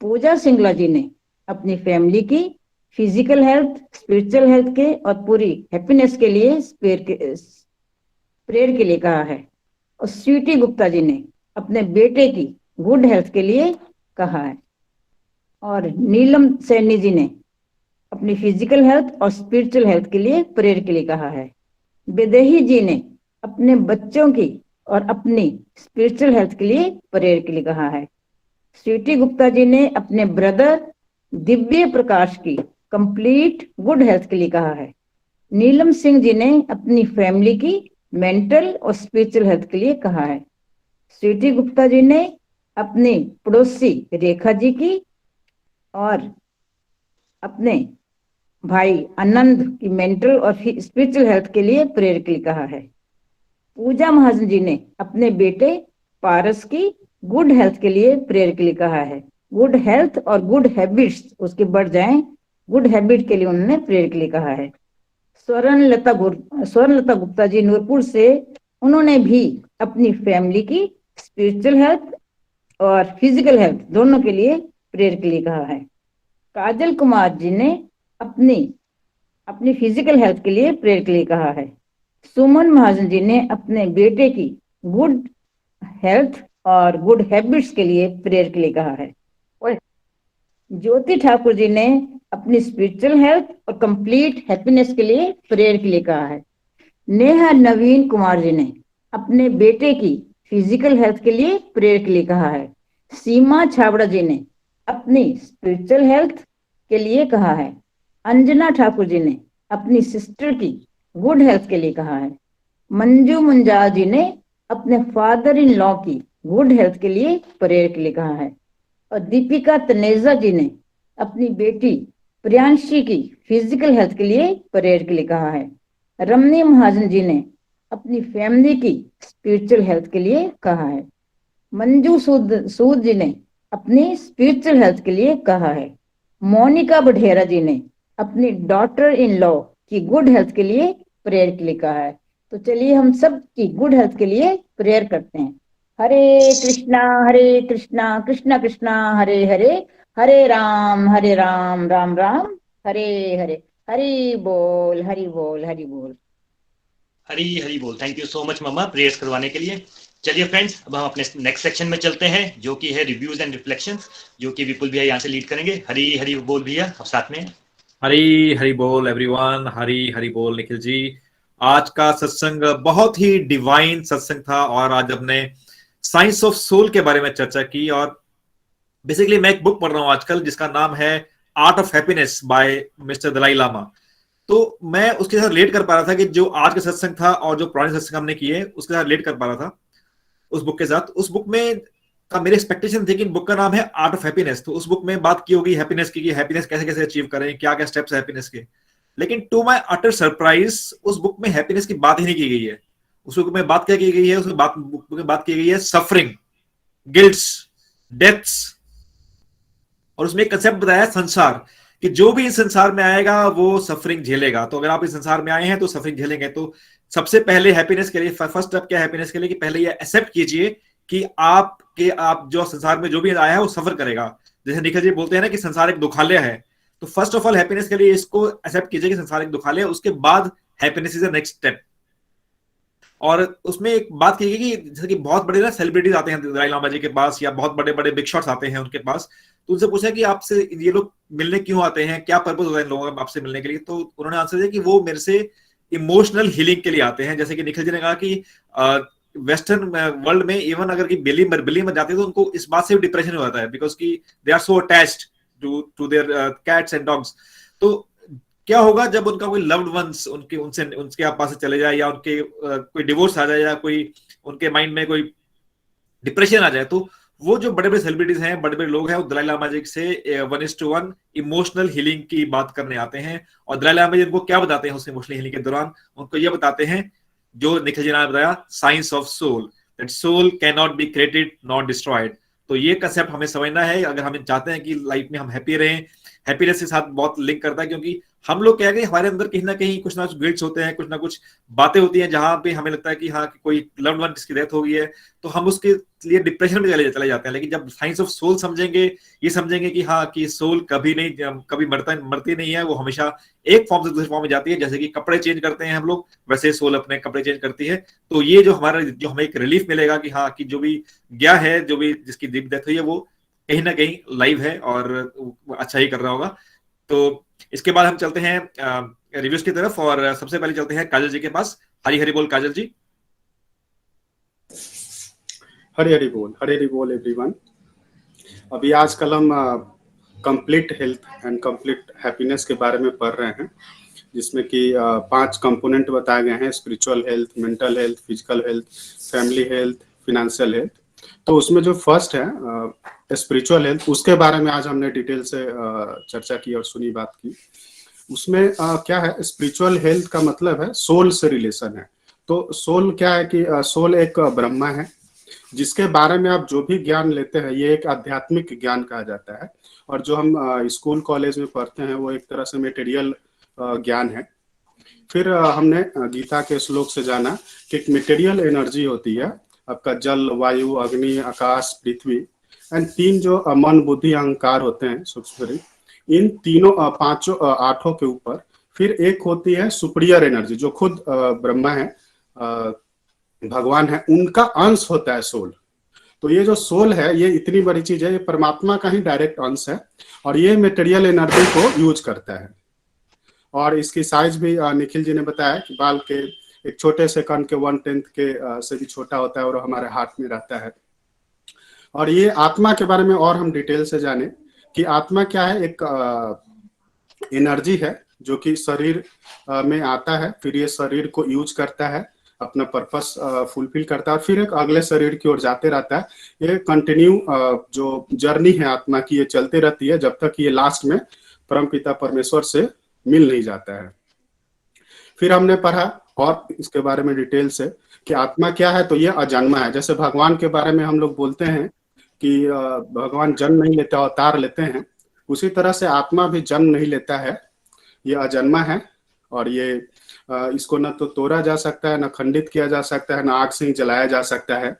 पूजा सिंगला जी ने अपनी फैमिली की फिजिकल हेल्थ, स्पिरिचुअल हेल्थ के और पूरी हैप्पीनेस के लिए प्रेयर के लिए कहा है। और स्वीटी गुप्ता जी ने अपने बेटे की गुड हेल्थ के लिए कहा है। और नीलम सैनी जी ने अपनी फिजिकल हेल्थ और स्पिरिचुअल हेल्थ के लिए प्रेयर के लिए कहा है। विदेही जी ने अपने बच्चों की और अपनी स्पिरिचुअल हेल्थ के लिए प्रेयर के लिए कहा है। स्वीटी गुप्ता जी ने अपने ब्रदर दिव्य प्रकाश की कंप्लीट गुड हेल्थ के लिए कहा है। नीलम सिंह जी ने अपनी फैमिली की मेंटल और स्पिरिचुअल हेल्थ के लिए कहा है। स्वीटी गुप्ता जी ने अपनी पड़ोसी रेखा जी की और अपने भाई आनंद की मेंटल और स्पिरिचुअल हेल्थ के लिए प्रेयर के लिए कहा है। पूजा महाजन जी ने अपने बेटे पारस की गुड हेल्थ के लिए प्रेयर के लिए कहा है। गुड हेल्थ और गुड हैबिट्स उसके बढ़ जाएं, गुड हैबिट के लिए उन्होंने प्रेयर के लिए कहा है। स्वर्णलता गुप्ता जी नूरपुर से, उन्होंने भी अपनी फैमिली की स्पिरिचुअल हेल्थ और फिजिकल हेल्थ दोनों के लिए प्रेयर के लिए कहा है। काजल कुमार जी ने अपनी फिजिकल हेल्थ के लिए प्रेयर के लिए कहा है। सुमन महाजन जी ने अपने बेटे की गुड हेल्थ और गुड हैबिट्स के लिए प्रेयर के लिए कहा है। और ज्योति ठाकुर जी ने अपनी स्पिरिचुअल हेल्थ और कंप्लीट हैप्पीनेस के लिए प्रेयर के लिए कहा है। नेहा नवीन कुमार जी ने अपने बेटे की फिजिकल हेल्थ के लिए प्रेयर के लिए कहा है। सीमा छाबड़ा जी ने अपनी स्पिरिचुअल हेल्थ के लिए कहा है। अंजना ठाकुर जी ने अपनी सिस्टर की गुड हेल्थ के लिए कहा है। मंजू मुंजाल जी ने अपने फादर इन लॉ की गुड हेल्थ के लिए प्रेयर के लिए कहा है। और दीपिका तनेजा जी ने अपनी बेटी प्रियांशी की फिजिकल हेल्थ के लिए प्रेयर के लिए कहा है। रमनी महाजन जी ने अपनी फैमिली की स्पिरिचुअल हेल्थ के लिए कहा है। मंजू सूद जी ने अपनी स्पिरिचुअल हेल्थ के लिए कहा है। मोनिका बढेरा जी ने अपनी डॉटर इन लॉ की गुड हेल्थ के लिए प्रेयर के लिए कहा है। तो चलिए हम सब की गुड हेल्थ के लिए प्रेयर करते हैं। हरे कृष्णा कृष्णा कृष्णा हरे हरे, हरे राम राम राम हरे हरे। हरि बोल, हरि बोल, हरि बोल। हरी हरी बोल। थैंक यू सो मच मम्मा प्रेयर्स करवाने के लिए। चलिए फ्रेंड्स, अब हम अपने नेक्स्ट सेक्शन में चलते हैं, जो कि है रिव्यूज एंड रिफ्लेक्शंस, जो कि विपुल भैया यहाँ से लीड करेंगे। हरी हरी बोल भैया, अब साथ में। हरी हरी बोल एवरीवन, हरी हरी बोल निखिल जी। आज का सत्संग बहुत ही डिवाइन सत्संग था और आज हमने साइंस ऑफ सोल के बारे में चर्चा की। और बेसिकली मैं एक बुक पढ़ रहा हूँ आजकल जिसका नाम है art of happiness by mister Dalai Lama. तो मैं उसके साथ रिलेट कर पा रहा था कि जो आज का सत्संग था और जो पुराने सत्संग हमने किए उसके साथ रिलेट कर पा रहा था उस बुक के साथ। उस बुक में का मेरे एक्सपेक्टेशन थी कि बुक का नाम है आर्ट ऑफ हैप्पीनेस, तो उस बुक में बात की होगी हैप्पीनेस की, हैप्पीनेस कैसे कैसे अचीव करें, क्या क्या स्टेप्स है हैप्पीनेस के। लेकिन टू माय अटर सरप्राइज उस बुक में हैप्पीनेस की बात ही नहीं की गई है। उस बुक में बात क्या की गई है, उसमें बुक में बात की गई है सफरिंग, गिल्ट्स, डेथ्स। और उसमें एक कंसेप्ट बताया संसार, कि जो भी इस संसार में आएगा वो सफरिंग झेलेगा। तो अगर आप इस संसार में आए हैं तो सफरिंग झेलेंगे। तो सबसे पहले हैप्पीनेस के लिए फर्स्ट स्टेप क्या है हैप्पीनेस के लिए, कि पहले ये एक्सेप्ट कीजिए कि आप जो संसार में जो भी आया है वो सफर करेगा। जैसे निखिल जी बोलते हैं ना कि संसार एक दुखालय है, तो फर्स्ट ऑफ ऑल हैप्पीनेस के लिए इसको एक्सेप्ट कीजिए कि संसार एक दुखालय है। उसके बाद happiness is the next step. और उसमें एक बात की गई कि जैसे कि बहुत बड़े ना सेलिब्रिटीज आते हैं दलाई लामा जी के पास, या बहुत बड़े बड़े बिग शॉट्स आते हैं उनके पास, तो उनसे पूछा कि आपसे ये लोग मिलने क्यों आते हैं, क्या पर्पस होता है इन लोगों का आपसे मिलने के लिए। तो उन्होंने आंसर दिया कि वो मेरे से इमोशनल हीलिंग के लिए आते हैं। जैसे कि निखिल जी ने कहा कि वेस्टर्न वर्ल्ड में इवन अगर की बिल्ली मर जाती है तो उनको इस बात से डिप्रेशन हो जाता है, बिकॉज की they are so attached to their cats and dogs. तो क्या होगा जब उनका कोई लव्ड वंस उनके पास से चले जाए, या उनके कोई डिवोर्स आ जाए, या कोई उनके माइंड में कोई डिप्रेशन आ जाए, तो वो जो बड़े बड़े सेलिब्रिटीज हैं, बड़े बड़े लोग हैं, वो दलाई लामा जी से 1:1 इमोशनल हीलिंग की बात करने आते हैं। और दलाई लामा जी उनको क्या बताते हैं उस इमोशनल हीलिंग के दौरान? उनको ये बताते हैं जो निखिल जी ने बताया, science of soul, that soul can not be created not destroyed. तो ये कंसेप्ट हमें समझना है अगर हम चाहते हैं कि लाइफ में हम हैप्पी रहें। हैप्पीनेस के साथ बहुत लिंक करता है, क्योंकि हम लोग क्या है कि हमारे अंदर कहीं ना कहीं कुछ ना कुछ गिल्ट्स होते हैं, कुछ ना कुछ बातें होती हैं जहां पे हमें लगता है कि हाँ कि कोई लव्ड वन जिसकी डेथ हो गई है, तो हम उसके लिए डिप्रेशन में चले जाते हैं। लेकिन जब साइंस ऑफ सोल समझेंगे, ये समझेंगे कि हाँ कि सोल कभी मरती नहीं है, वो हमेशा एक फॉर्म से दूसरे फॉर्म में जाती है। जैसे कि कपड़े चेंज करते हैं हम लोग, वैसे सोल अपने कपड़े चेंज करती है। तो ये जो हमें एक रिलीफ मिलेगा कि हाँ कि जो भी गया है, जो भी जिसकी डेथ हुई है, वो कहीं ना कहीं लाइव है और अच्छा ही कर रहा होगा। तो इसके बाद हम चलते हैं रिव्यूज की तरफ, और सबसे पहले चलते हैं काजल जी के पास। हरी हरी बोल काजल जी। हरी हरी बोल एवरीवन। अभी आजकल हम complete health and complete happiness के बारे में पढ़ रहे हैं, जिसमें कि 5 कंपोनेंट बताए गए हैं: spiritual health, mental health, physical health, family health, financial health. तो उसमें जो फर्स्ट है स्पिरिचुअल हेल्थ, उसके बारे में आज हमने डिटेल से चर्चा की और सुनी, बात की। उसमें क्या है, स्पिरिचुअल हेल्थ का मतलब है सोल से रिलेशन है। तो सोल क्या है कि सोल एक ब्रह्मा है, जिसके बारे में आप जो भी ज्ञान लेते हैं ये एक आध्यात्मिक ज्ञान कहा जाता है। और जो हम स्कूल कॉलेज में पढ़ते हैं वो एक तरह से मटेरियल ज्ञान है। फिर हमने गीता के श्लोक से जाना कि एक मटेरियल एनर्जी होती है, आपका जल, वायु, अग्नि, आकाश, पृथ्वी, एंड 3 जो मन, बुद्धि, अहंकार होते हैं सूक्ष्म शरीर, इन तीनों 8 के ऊपर फिर एक होती है सुपीरियर एनर्जी, जो खुद ब्रह्मा है, भगवान है, उनका अंश होता है सोल। तो ये जो सोल है ये इतनी बड़ी चीज है, ये परमात्मा का ही डायरेक्ट अंश है, और ये मटेरियल एनर्जी को यूज करता है। और इसकी साइज भी निखिल जी ने बताया कि बाल के एक छोटे से कण के 1/10 के से भी छोटा होता है, और हमारे हाथ में रहता है। और ये आत्मा के बारे में और हम डिटेल से जाने कि आत्मा क्या है, एक एनर्जी है जो कि शरीर में आता है, फिर ये शरीर को यूज करता है, अपना पर्पस फुलफिल करता है, और फिर एक अगले शरीर की ओर जाते रहता है। ये कंटिन्यू जो जर्नी है आत्मा की, ये चलती रहती है जब तक ये लास्ट में परमपिता परमेश्वर से मिल नहीं जाता है। फिर हमने पढ़ा और इसके बारे में डिटेल से कि आत्मा क्या है, तो ये अजन्मा है। जैसे भगवान के बारे में हम लोग बोलते हैं कि भगवान जन्म नहीं लेते, अवतार लेते हैं, उसी तरह से आत्मा भी जन्म नहीं लेता है, ये अजन्मा है। और ये इसको न तो तोड़ा जा सकता है, न खंडित किया जा सकता है, न आग से ही जलाया जा सकता है।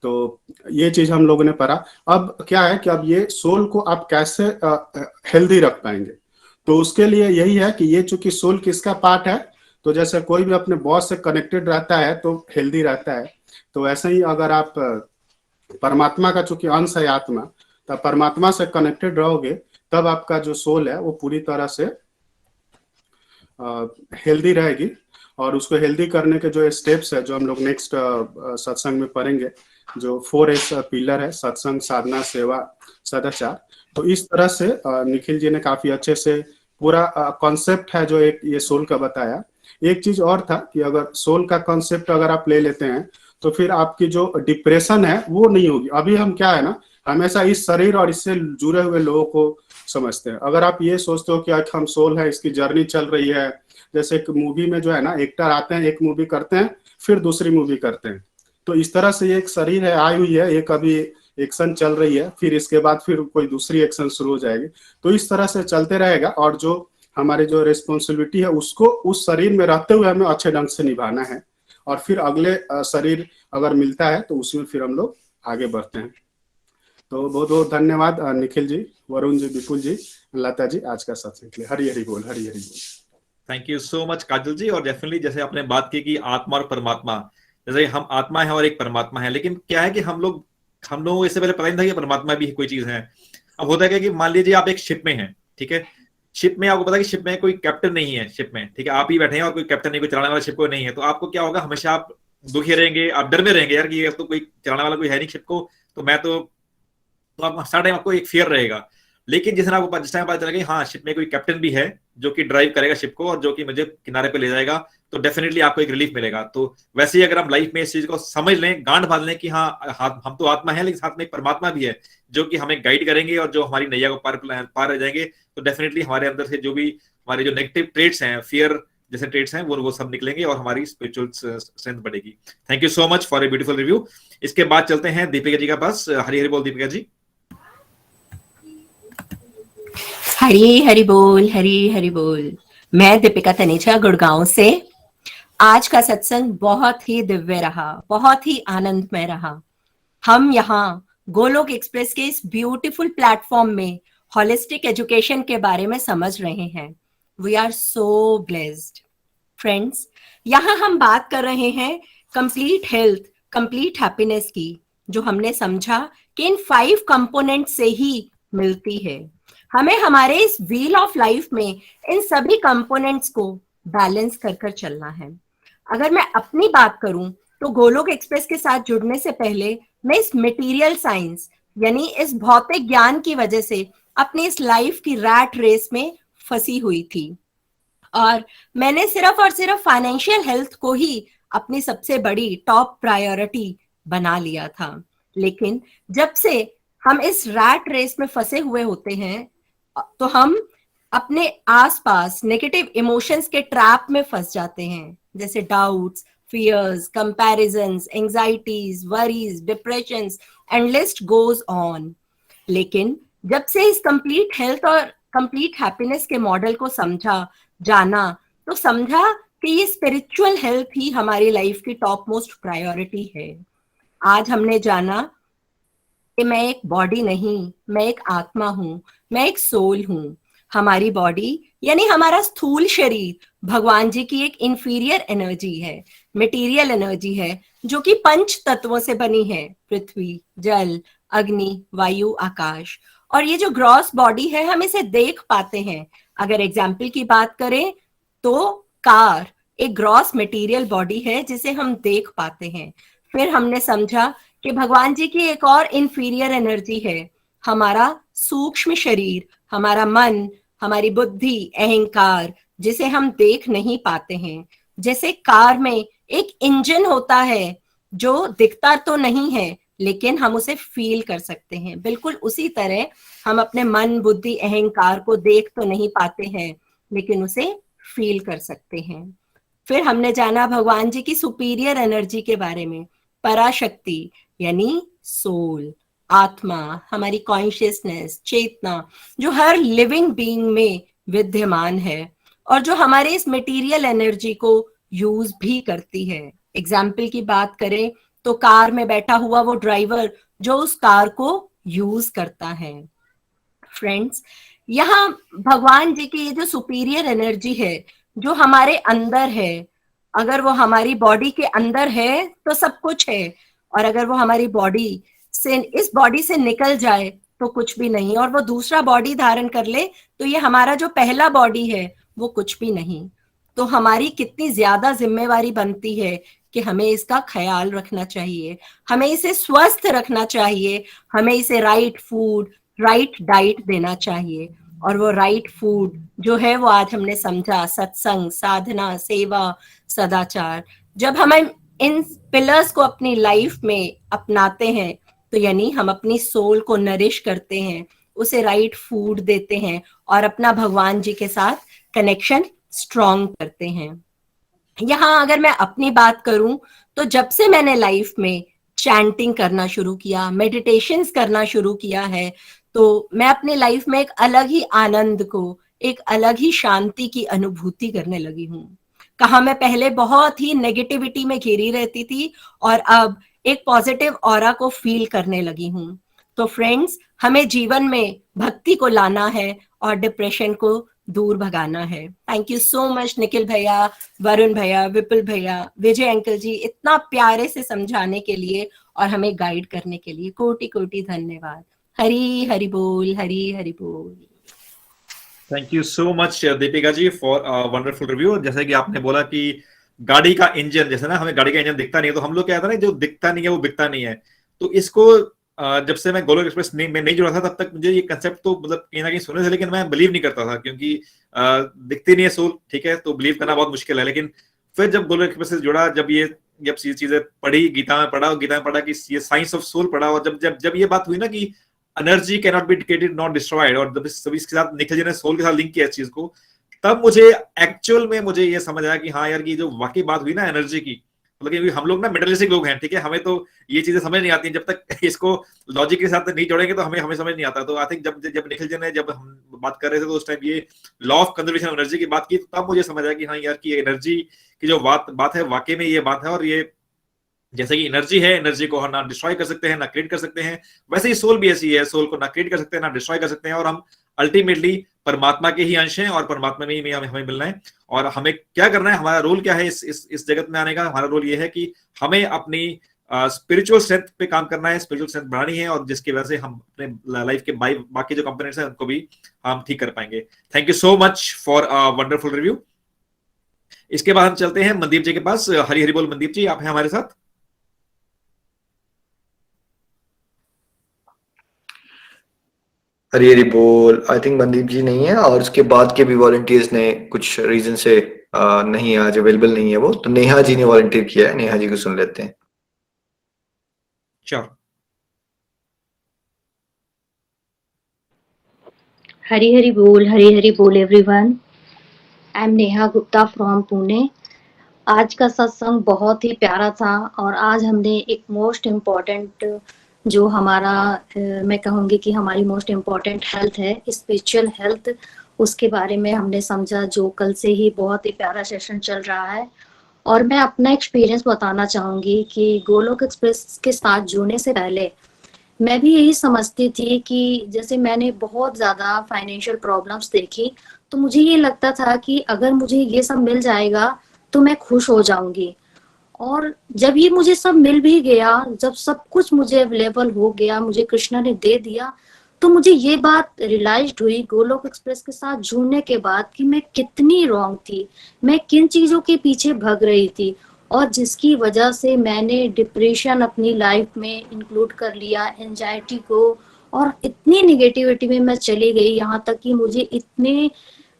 तो ये चीज हम लोगों ने पढ़ा। अब क्या है कि अब ये सोल को आप कैसे हेल्दी रख पाएंगे, तो उसके लिए यही है कि ये चूंकि सोल किसका पार्ट है, तो जैसे कोई भी अपने बॉस से कनेक्टेड रहता है तो हेल्दी रहता है, तो वैसे ही अगर आप परमात्मा का चूंकि अंश है आत्मा, तब परमात्मा से कनेक्टेड रहोगे, तब आपका जो सोल है वो पूरी तरह से हेल्दी रहेगी। और उसको हेल्दी करने के जो स्टेप्स है, जो हम लोग नेक्स्ट सत्संग में पढ़ेंगे, जो 4S पिलर है, सत्संग, साधना, सेवा, सदाचार। तो इस तरह से निखिल जी ने काफी अच्छे से पूरा कॉन्सेप्ट है जो एक ये सोल का बताया। एक चीज और था कि अगर सोल का कॉन्सेप्ट अगर आप ले लेते हैं तो फिर आपकी जो डिप्रेशन है वो नहीं होगी। अभी हम क्या है ना, हमेशा इस शरीर और इससे जुड़े हुए लोगों को समझते हैं। अगर आप ये सोचते हो कि हम सोल है, इसकी जर्नी चल रही है, जैसे एक मूवी में जो है ना, एक्टर आते हैं, एक मूवी करते हैं, फिर दूसरी मूवी करते हैं, तो इस तरह से ये एक शरीर है, आई हुई है, एक अभी एक्शन चल रही है, फिर इसके बाद फिर कोई दूसरी एक्शन शुरू हो जाएगी। तो इस तरह से चलते रहेगा, और जो हमारी जो रिस्पॉन्सिबिलिटी है उसको उस शरीर में रहते हुए हमें अच्छे ढंग से निभाना है, और फिर अगले शरीर अगर मिलता है तो उसमें फिर हम लोग आगे बढ़ते हैं। तो बहुत बहुत धन्यवाद निखिल जी, वरुण जी, विपुल जी, लता जी, आज का सत्संग के लिए। हरी हरी बोल, हरी हरी बोल। थैंक यू सो मच काजल जी। और डेफिनेटली जैसे आपने बात की कि आत्मा और परमात्मा, जैसे हम आत्मा है और एक परमात्मा है, लेकिन क्या है कि हम लोग इससे पहले पता नहीं था कि परमात्मा भी कोई चीज है। अब होता है कि मान लीजिए आप एक शिप में हैं, ठीक है, शिप में आपको पता है कि शिप में कोई कैप्टन नहीं है, शिप में, ठीक है, आप ही बैठे हैं और कोई कैप्टन नहीं, कोई चलाने वाला शिप को नहीं है, तो आपको क्या होगा, हमेशा आप दुखी रहेंगे, आप डर में रहेंगे यार कि अब तो कोई चलाने वाला कोई है नहीं शिप को, तो मैं तो आप सारा टाइम आपको एक फियर रहेगा। लेकिन जिस टाइम पता चला कि हाँ शिप में कोई कैप्टन भी है जो कि ड्राइव करेगा शिप को और जो कि मुझे किनारे पे ले जाएगा, तो डेफिनेटली आपको एक रिलीफ मिलेगा। तो वैसे ही अगर हम लाइफ में इस चीज को समझ लें, गांठ बांध लें कि हाँ हम तो आत्मा है, लेकिन साथ में एक परमात्मा भी है जो कि हमें गाइड करेंगे और जो हमारी नैया को पार रह जाएंगे, तो डेफिनेटली हमारे अंदर से जो भी हमारे जो नेगेटिव ट्रेट्स हैं, फियर जैसे ट्रेट्स हैं, वो सब निकलेंगे और हमारी स्पिरिचुअल स्ट्रेंथ बढ़ेगी। Thank you so much for a beautiful review. इसके बाद चलते हैं दीपिका जी का पास। हरी हरी बोल दीपिका जी। हरी हरी बोल, हरी हरी बोल। मैं दीपिका तनेजा गुड़गांव से। आज का सत्संग बहुत ही दिव्य रहा, बहुत ही आनंदमय रहा। हम यहाँ गोलोक एक्सप्रेस के इस ब्यूटीफुल प्लेटफॉर्म में होलिस्टिक एजुकेशन के बारे में समझ रहे हैं। We are so blessed friends. यहाँ हम बात कर रहे हैं कंप्लीट हेल्थ, कंप्लीट हैप्पीनेस की, जो हमने समझा कि इन 5 कंपोनेंट से ही मिलती है। हमें हमारे इस व्हील ऑफ लाइफ में इन सभी कंपोनेंट्स को बैलेंस कर कर चलना है। अगर मैं अपनी बात करूं तो गोलोक एक्सप्रेस के साथ जुड़ने से पहले मैं इस मटेरियल साइंस यानी इस भौतिक ज्ञान की वजह से अपनी इस लाइफ की रैट रेस में फंसी हुई थी और मैंने सिर्फ और सिर्फ फाइनेंशियल हेल्थ को ही अपनी सबसे बड़ी टॉप प्रायोरिटी बना लिया था। लेकिन जब से हम इस रैट रेस में फंसे हुए होते हैं तो हम अपने आसपास नेगेटिव इमोशंस के ट्रैप में फंस जाते हैं, जैसे doubts, fears, comparisons, anxieties, worries, depressions, and list goes on. लेकिन जब से इस कंप्लीट हेल्थ और कंप्लीट हैप्पीनेस के मॉडल को समझा, जाना, तो समझा कि ये स्पिरिचुअल हेल्थ ही हमारी लाइफ की टॉप मोस्ट प्रायोरिटी है। आज हमने जाना कि मैं एक बॉडी नहीं, मैं एक आत्मा हूं, मैं एक सोल हूं। हमारी बॉडी यानी हमारा स्थूल शरीर भगवान जी की एक इंफीरियर एनर्जी है, मटेरियल एनर्जी है, जो कि 5 तत्वों से बनी है, पृथ्वी, जल, अग्नि, वायु, आकाश। और ये जो ग्रॉस बॉडी है हम इसे देख पाते हैं। अगर एग्जाम्पल की बात करें तो कार एक ग्रॉस मटेरियल बॉडी है जिसे हम देख पाते हैं। फिर हमने समझा कि भगवान जी की एक और इंफीरियर एनर्जी है, हमारा सूक्ष्म शरीर, हमारा मन, हमारी बुद्धि, अहंकार, जिसे हम देख नहीं पाते हैं। जैसे कार में एक इंजन होता है जो दिखता तो नहीं है लेकिन हम उसे फील कर सकते हैं, बिल्कुल उसी तरह हम अपने मन, बुद्धि, अहंकार को देख तो नहीं पाते हैं लेकिन उसे फील कर सकते हैं। फिर हमने जाना भगवान जी की सुपीरियर एनर्जी के बारे में, पराशक्ति यानी सोल, आत्मा, हमारी कॉन्शियसनेस, चेतना, जो हर लिविंग बीइंग में विद्यमान है और जो हमारे इस मटेरियल एनर्जी को यूज भी करती है। एग्जाम्पल की बात करें तो कार में बैठा हुआ वो ड्राइवर जो उस कार को यूज करता है। फ्रेंड्स, यहाँ भगवान जी की ये जो सुपीरियर एनर्जी है जो हमारे अंदर है, अगर वो हमारी बॉडी के अंदर है तो सब कुछ है, और अगर वो हमारी बॉडी से, इस बॉडी से निकल जाए तो कुछ भी नहीं, और वो दूसरा बॉडी धारण कर ले तो ये हमारा जो पहला बॉडी है वो कुछ भी नहीं। तो हमारी कितनी ज्यादा जिम्मेवारी बनती है कि हमें इसका ख्याल रखना चाहिए, हमें इसे स्वस्थ रखना चाहिए, हमें इसे राइट फूड, राइट डाइट देना चाहिए। और वो राइट फूड जो है वो आज हमने समझा, सत्संग, साधना, सेवा, सदाचार। जब हम इन पिलर्स को अपनी लाइफ में अपनाते हैं तो यानी हम अपनी सोल को नरिश करते हैं, उसे राइट फूड देते हैं और अपना भगवान जी के साथ कनेक्शन स्ट्रॉन्ग करते हैं। यहाँ अगर मैं अपनी बात करूं तो जब से मैंने लाइफ में चैंटिंग करना शुरू किया, मेडिटेशंस करना शुरू किया है, तो मैं अपनी लाइफ में एक अलग ही आनंद को, एक अलग ही शांति की अनुभूति करने लगी हूँ। कहा मैं पहले बहुत ही नेगेटिविटी में घिरी रहती थी और अब एक पॉजिटिव ऑरा को फील करने लगी हूँ। तो फ्रेंड्स, हमें जीवन में भक्ति को लाना है और डिप्रेशन को दूर भगाना है। Thank you so much Nikhil भैया, वरुण भैया, विपुल भैया, विजय अंकल जी, इतना प्यारे से समझाने के लिए और हमें गाइड करने के लिए कोटि कोटि धन्यवाद। हरी हरि बोल, हरी हरि बोल। Thank you so much Deepika ji for wonderful review. जैसे कि आपने बोला कि गाड़ी का इंजन, जैसे ना हमें गाड़ी का इंजन दिखता नहीं है, तो हम लोग क्या है ना, जो दिखता नहीं है वो बिकता नहीं है। तो इसको जब से मैं गोलोक एक्सप्रेस में नहीं जुड़ा था तब तक मुझे ये कंसेप्ट तो मतलब कहीं ना कहीं सुने थे, लेकिन मैं बिलीव नहीं करता था क्योंकि दिखती नहीं है सोल, ठीक है, तो बिलीव करना बहुत मुश्किल है। लेकिन फिर जब गोलोक एक्सप्रेस से जुड़ा, जब चीजें पढ़ी, गीता में पढ़ा कि ये साइंस ऑफ सोल पढ़ा, और जब जब जब ये बात हुई ना कि एनर्जी कैन नॉट बी डिकेटेड नॉट डिस्ट्रॉयड, और जब सभी इसके साथ निखिल जी ने सोल के साथ लिंक किया इस चीज को, तब मुझे एक्चुअल में मुझे ये समझ आया कि हाँ यार, की जो वाकई बात हुई ना एनर्जी की, मतलब हम लोग ना मेटलिस्टिक लोग हैं, ठीक है, हमें तो ये चीजें समझ नहीं आती, जब तक इसको लॉजिक के साथ नहीं जोड़ेंगे तो हमें समझ नहीं आता। तो आई थिंक जब निखिल जी ने, जब हम बात कर रहे थे तो उस टाइम ये law of conservation of energy की बात की, तो तब मुझे समझ आया कि हाँ यार, की एनर्जी की जो बात है वाकई में ये बात है। और ये जैसे कि एनर्जी है, एनर्जी को हम ना डिस्ट्रॉय कर सकते हैं ना क्रिएट कर सकते हैं, वैसे ही सोल भी ऐसी है, सोल को ना क्रिएट कर सकते हैं ना डिस्ट्रॉय कर सकते हैं, और हम अल्टीमेटली परमात्मा के ही अंश हैं और परमात्मा में ही हमें मिलना है। और हमें क्या करना है, हमारा रोल क्या है इस जगत में आने का? हमारा रोल ये है कि हमें अपनी स्पिरिचुअल स्ट्रेंथ पे काम करना है, स्पिरिचुअल स्ट्रेंथ बढ़ानी है, और जिसकी वजह से हम अपने लाइफ के बाकी जो कंपोनेंट्स हैं उनको भी हम ठीक कर पाएंगे। Thank you so much for wonderful review. इसके बाद हम चलते हैं मनदीप जी के पास। हरी हरी बोल मनदीप जी, आप हैं हमारे साथ। हरी हरी बोल। आई थिंक मनदीप जी नहीं है, और उसके बाद के भी वॉलंटियर्स ने कुछ रीजन से नहीं, आज अवेलेबल नहीं है वो, तो नेहा जी ने वॉलंटियर किया है, नेहा जी को सुन लेते हैं। श्योर। हरी हरी बोल everyone. I am Neha Gupta from Pune. आज का सत्संग बहुत ही प्यारा था, और आज हमने एक मोस्ट इम्पॉर्टेंट, जो हमारा मैं कहूँगी कि हमारी मोस्ट इम्पॉर्टेंट हेल्थ है, स्पिरिचुअल हेल्थ, उसके बारे में हमने समझा, जो कल से ही बहुत ही प्यारा सेशन चल रहा है। और मैं अपना एक्सपीरियंस बताना चाहूँगी कि गोलोक एक्सप्रेस के साथ जुड़ने से पहले मैं भी यही समझती थी कि जैसे मैंने बहुत ज़्यादा फाइनेंशियल प्रॉब्लम्स देखी, तो मुझे ये लगता था कि अगर मुझे ये सब मिल जाएगा तो मैं खुश हो जाऊंगी। और जब ये मुझे सब मिल भी गया, जब सब कुछ मुझे अवेलेबल हो गया, मुझे कृष्णा ने दे दिया, तो मुझे ये बात रियलाइज हुई गोलोक एक्सप्रेस के साथ जुड़ने के बाद कि मैं कितनी रॉन्ग थी, मैं किन चीजों के पीछे भाग रही थी, और जिसकी वजह से मैंने डिप्रेशन अपनी लाइफ में इंक्लूड कर लिया, एंजाइटी को, और इतनी निगेटिविटी में मैं चली गई, यहाँ तक कि मुझे इतने,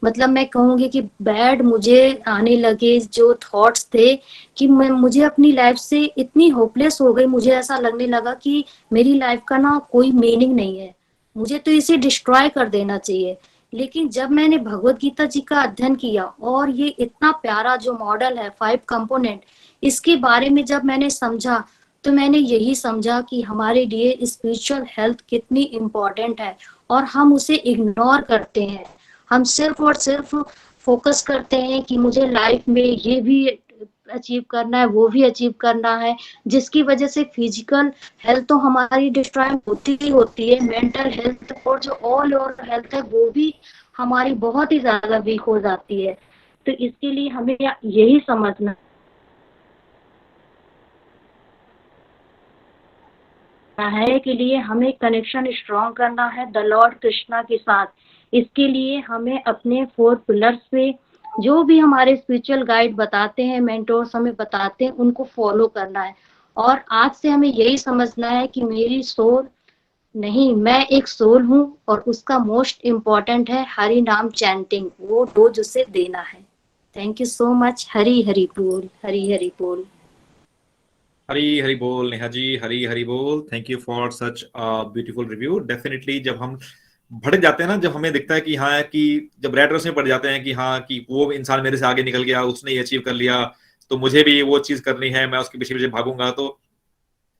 मतलब मैं कहूंगी कि बैड मुझे आने लगे जो थॉट्स थे, कि मुझे अपनी लाइफ से इतनी होपलेस हो गई, मुझे ऐसा लगने लगा कि मेरी लाइफ का ना कोई मीनिंग नहीं है, मुझे तो इसे डिस्ट्रॉय कर देना चाहिए। लेकिन जब मैंने भगवत गीता जी का अध्ययन किया, और ये इतना प्यारा जो मॉडल है 5 कंपोनेंट, इसके बारे में जब मैंने समझा, तो मैंने यही समझा कि हमारे लिए स्पिरिचुअल हेल्थ कितनी इम्पोर्टेंट है, और हम उसे इग्नोर करते हैं। हम सिर्फ और सिर्फ फोकस करते हैं कि मुझे लाइफ में ये भी अचीव करना है, वो भी अचीव करना है, जिसकी वजह से फिजिकल हेल्थ तो हमारी डिस्ट्रॉय होती ही होती है, मेंटल हेल्थ और जो ऑल ओवर हेल्थ है वो भी हमारी बहुत ही ज्यादा वीक हो जाती है। तो इसके लिए हमें यही समझना है के लिए हमें कनेक्शन स्ट्रॉन्ग करना है द लॉर्ड कृष्णा के साथ। इसके लिए हमें अपने 4 पिलर्स पे, जो भी हमारे स्पिरिचुअल गाइड बताते हैं, मेंटोर्स हमें बताते हैं, उनको फॉलो करना है। और आज से हमें यही समझना है कि मेरी सोल नहीं, मैं एक सोल हूँ, और उसका मोस्ट इम्पोर्टेंट है हरि नाम चैंटिंग, वो डोज उसे देना है। Thank you so much. Hari Hari बोल, हरी हरी बोल। हरी हरी बोल नेहा जी, हरी हरी बोल। Thank you for such beautiful review. Definitely जब हम भटक जाते हैं ना, जब हमें दिखता है कि हाँ, कि जब रैट रेस में पड़ जाते हैं कि हाँ, कि वो इंसान मेरे से आगे निकल गया, उसने ये अचीव कर लिया, तो मुझे भी वो चीज करनी है, मैं उसके पीछे पीछे भागूंगा। तो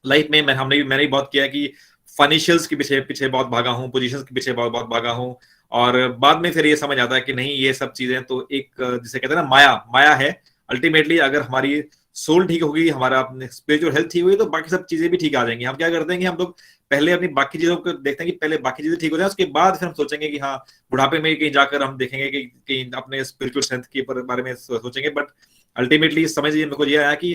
लाइफ में मैंने भी बहुत किया कि फाइनेंशियल्स के पीछे पीछे बहुत भागा हूँ, पोजीशंस के पीछे बहुत बहुत भागा हूँ, और बाद में फिर ये समझ आता है कि नहीं, ये सब चीजें तो एक जिसे कहते हैं ना, माया है। अल्टीमेटली अगर हमारी सोल ठीक होगी, हमारा स्पिरिचुअल हेल्थ ठीक होगी, तो बाकी सब चीजें भी ठीक आ जाएंगी। हम क्या करते हैं कि हम लोग पहले अपनी बाकी चीजों को देखते हैं कि पहले बाकी चीजें ठीक हो जाए, उसके बाद फिर हम सोचेंगे कि हाँ, बुढ़ापे में कहीं जाकर हम देखेंगे कि अपने स्पिरिचुअल स्ट्रेंथ के बारे में सोचेंगे। बट अल्टीमेटली समझिए, मेरे को ये आया कि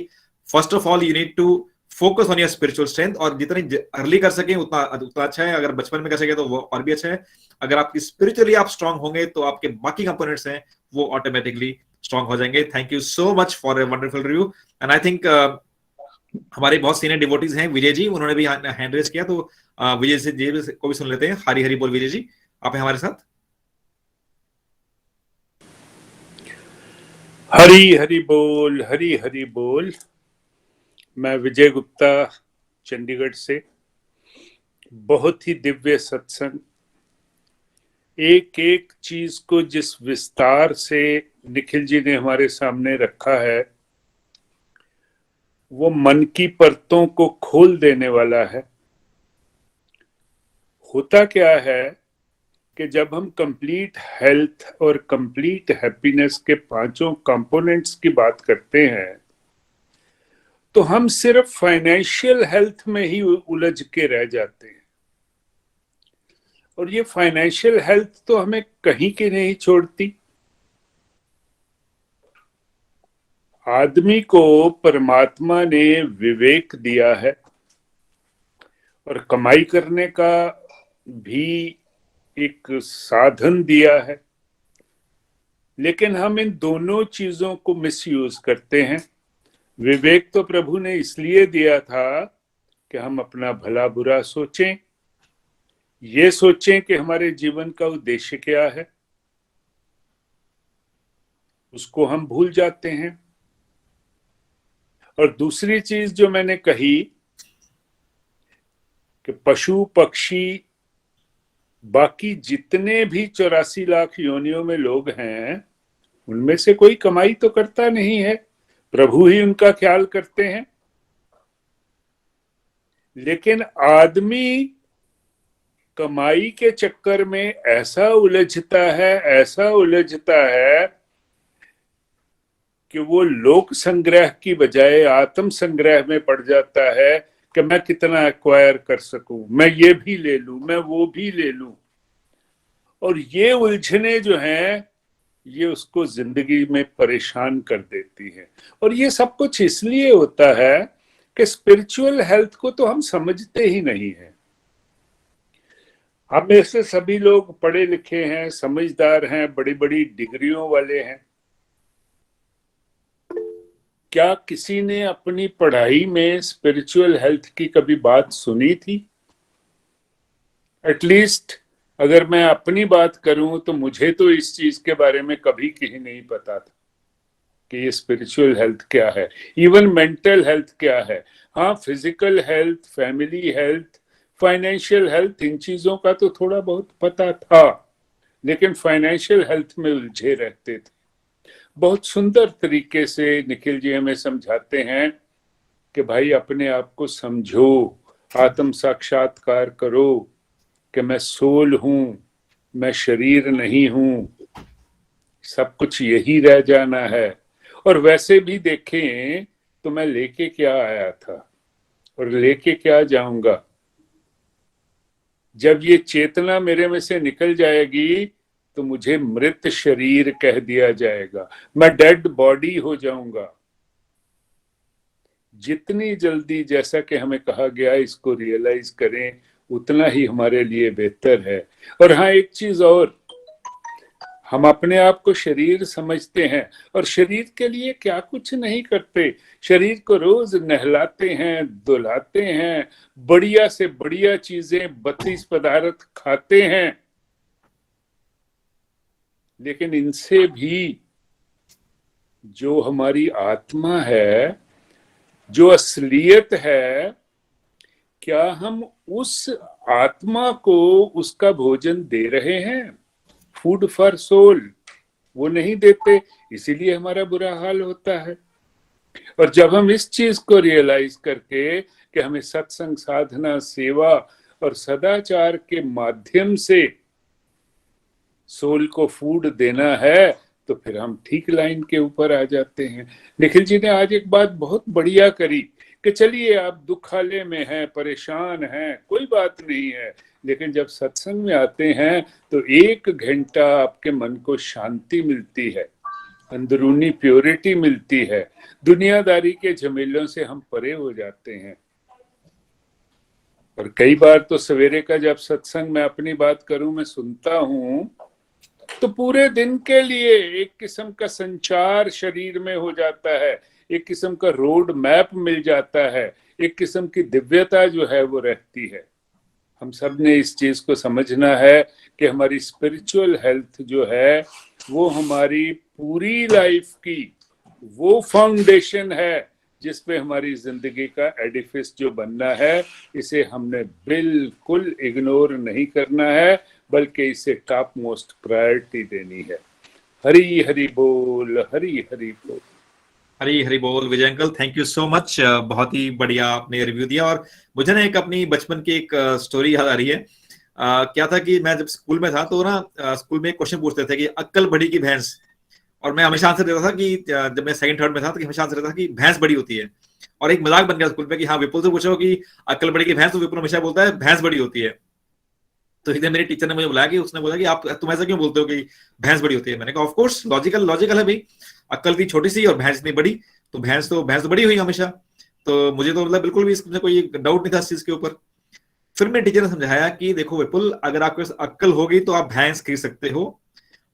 first of all you need to focus on your spiritual strength, और जितनी अर्ली कर सके उतना अच्छा है। अगर बचपन में कर सके तो वो और भी अच्छा है। अगर आपकी स्पिरिचुअली आप स्ट्रांग होंगे तो आपके बाकी कंपोनेंट्स हैं वो ऑटोमेटिकली स्ट्रांग हो जाएंगे। Thank you so much for a wonderful review. And I think हमारे बहुत सीनियर डिवोटीज हैं, विजय जी, उन्होंने भी हैंड रेज किया, तो विजय से जी को भी सुन लेते हैं। हरी हरी बोल विजय जी, आप हैं हमारे साथ। हरी हरी बोल, हरी हरी बोल। मैं विजय गुप्ता, चंडीगढ़ से। बहुत ही दिव्य सत्संग। एक एक चीज को जिस विस्तार से निखिल जी ने हमारे सामने रखा है, वो मन की परतों को खोल देने वाला है। होता क्या है कि जब हम कंप्लीट हेल्थ और कंप्लीट हैप्पीनेस के पांचों कंपोनेंट्स की बात करते हैं, तो हम सिर्फ फाइनेंशियल हेल्थ में ही उलझ के रह जाते हैं। और ये फाइनेंशियल हेल्थ तो हमें कहीं की नहीं छोड़ती। आदमी को परमात्मा ने विवेक दिया है और कमाई करने का भी एक साधन दिया है, लेकिन हम इन दोनों चीजों को मिसयूज करते हैं। विवेक तो प्रभु ने इसलिए दिया था कि हम अपना भला बुरा सोचें, ये सोचें कि हमारे जीवन का उद्देश्य क्या है। उसको हम भूल जाते हैं। और दूसरी चीज जो मैंने कही कि पशु पक्षी बाकी जितने भी 84 लाख योनियों में लोग हैं, उनमें से कोई कमाई तो करता नहीं है, प्रभु ही उनका ख्याल करते हैं। लेकिन आदमी कमाई के चक्कर में ऐसा उलझता है कि वो लोक संग्रह की बजाय आत्म संग्रह में पड़ जाता है कि मैं कितना एक्वायर कर सकूं, मैं ये भी ले लूं, मैं वो भी ले लूं। और ये उलझने जो हैं, ये उसको जिंदगी में परेशान कर देती है। और ये सब कुछ इसलिए होता है कि स्पिरिचुअल हेल्थ को तो हम समझते ही नहीं है। हम में से सभी लोग पढ़े लिखे हैं, समझदार हैं, बड़ी बड़ी डिग्रियों वाले हैं। क्या किसी ने अपनी पढ़ाई में स्पिरिचुअल हेल्थ की कभी बात सुनी थी? एटलीस्ट अगर मैं अपनी बात करूं तो मुझे तो इस चीज के बारे में कभी कहीं नहीं पता था कि ये स्पिरिचुअल हेल्थ क्या है, इवन मेंटल हेल्थ क्या है। हाँ, physical health, family health, financial health, इन चीजों का तो थोड़ा बहुत पता था, लेकिन फाइनेंशियल हेल्थ में उलझे रहते थे। बहुत सुंदर तरीके से निखिल जी हमें समझाते हैं कि भाई अपने आप को समझो, आत्म साक्षात्कार करो कि मैं सोल हूं, मैं शरीर नहीं हूं, सब कुछ यही रह जाना है। और वैसे भी देखें तो मैं लेके क्या आया था और लेके क्या जाऊंगा। जब ये चेतना मेरे में से निकल जाएगी तो मुझे मृत शरीर कह दिया जाएगा, मैं डेड बॉडी हो जाऊंगा। जितनी जल्दी, जैसा कि हमें कहा गया, इसको रियलाइज करें, उतना ही हमारे लिए बेहतर है। और हाँ, एक चीज और, हम अपने आप को शरीर समझते हैं और शरीर के लिए क्या कुछ नहीं करते। शरीर को रोज नहलाते हैं, धुलाते हैं, बढ़िया से बढ़िया चीजें, 32 पदार्थ खाते हैं, लेकिन इनसे भी जो हमारी आत्मा है, जो असलियत है, क्या हम उस आत्मा को उसका भोजन दे रहे हैं? फूड फॉर सोल वो नहीं देते, इसीलिए हमारा बुरा हाल होता है। और जब हम इस चीज को रियलाइज करके कि हमें सत्संग, साधना, सेवा और सदाचार के माध्यम से सोल को फूड देना है, तो फिर हम ठीक लाइन के ऊपर आ जाते हैं। निखिल जी ने आज एक बात बहुत बढ़िया करी कि चलिए आप दुखाले में हैं, परेशान हैं, कोई बात नहीं है, लेकिन जब सत्संग में आते हैं तो 1 घंटा आपके मन को शांति मिलती है, अंदरूनी प्योरिटी मिलती है, दुनियादारी के झमेलों से हम परे हो जाते हैं। और कई बार तो सवेरे का जब सत्संग में अपनी बात करूं, मैं सुनता हूं, तो पूरे दिन के लिए एक किस्म का संचार शरीर में हो जाता है, एक किस्म का रोड मैप मिल जाता है, एक किस्म की दिव्यता जो है वो रहती है। हम सब ने इस चीज को समझना है कि हमारी स्पिरिचुअल हेल्थ जो है वो हमारी पूरी लाइफ की वो फाउंडेशन है जिस पे हमारी जिंदगी का एडिफिस जो बनना है। इसे हमने बिल्कुल इग्नोर नहीं करना है, बल्कि इसे टॉप मोस्ट प्रायोरिटी देनी है। हरी हरी बोल, हरी हरी बोल। हरी हरी बोल। Vijay uncle, thank you so much, बहुत ही बढ़िया आपने रिव्यू दिया। और मुझे ना एक अपनी बचपन की एक स्टोरी याद आ रही है। क्या था कि मैं जब स्कूल में था तो ना स्कूल में एक क्वेश्चन पूछते थे कि अक्कल बड़ी की भैंस, और मैं हमेशा आंसर देता था कि जब मैं सेकंड थर्ड में था तो हमेशा आंसर देता था कि भैंस बड़ी होती है। और एक मजाक बन गया स्कूल में कि हाँ विपुल से पूछो कि अक्कल बड़ी की भैंस, तो विपुल हमेशा बोलता है भैंस बड़ी होती है। तो इधर मेरे टीचर ने मुझे बुलाया कि उसने बोला कि आप तुम ऐसा क्यों बोलते हो कि भैंस बड़ी होती है। मैंने कहा ऑफ कोर्स लॉजिकल है भाई, अक्कल थी छोटी सी और भैंस इतनी बड़ी, तो भैंस तो बड़ी हुई हमेशा। तो मुझे तो मतलब बिल्कुल भी इसमें कोई डाउट नहीं था इस चीज के ऊपर। फिर मेरे टीचर ने समझाया कि देखो विपुल, अगर आपके पास अक्कल होगी तो आप भैंस खरीद सकते हो,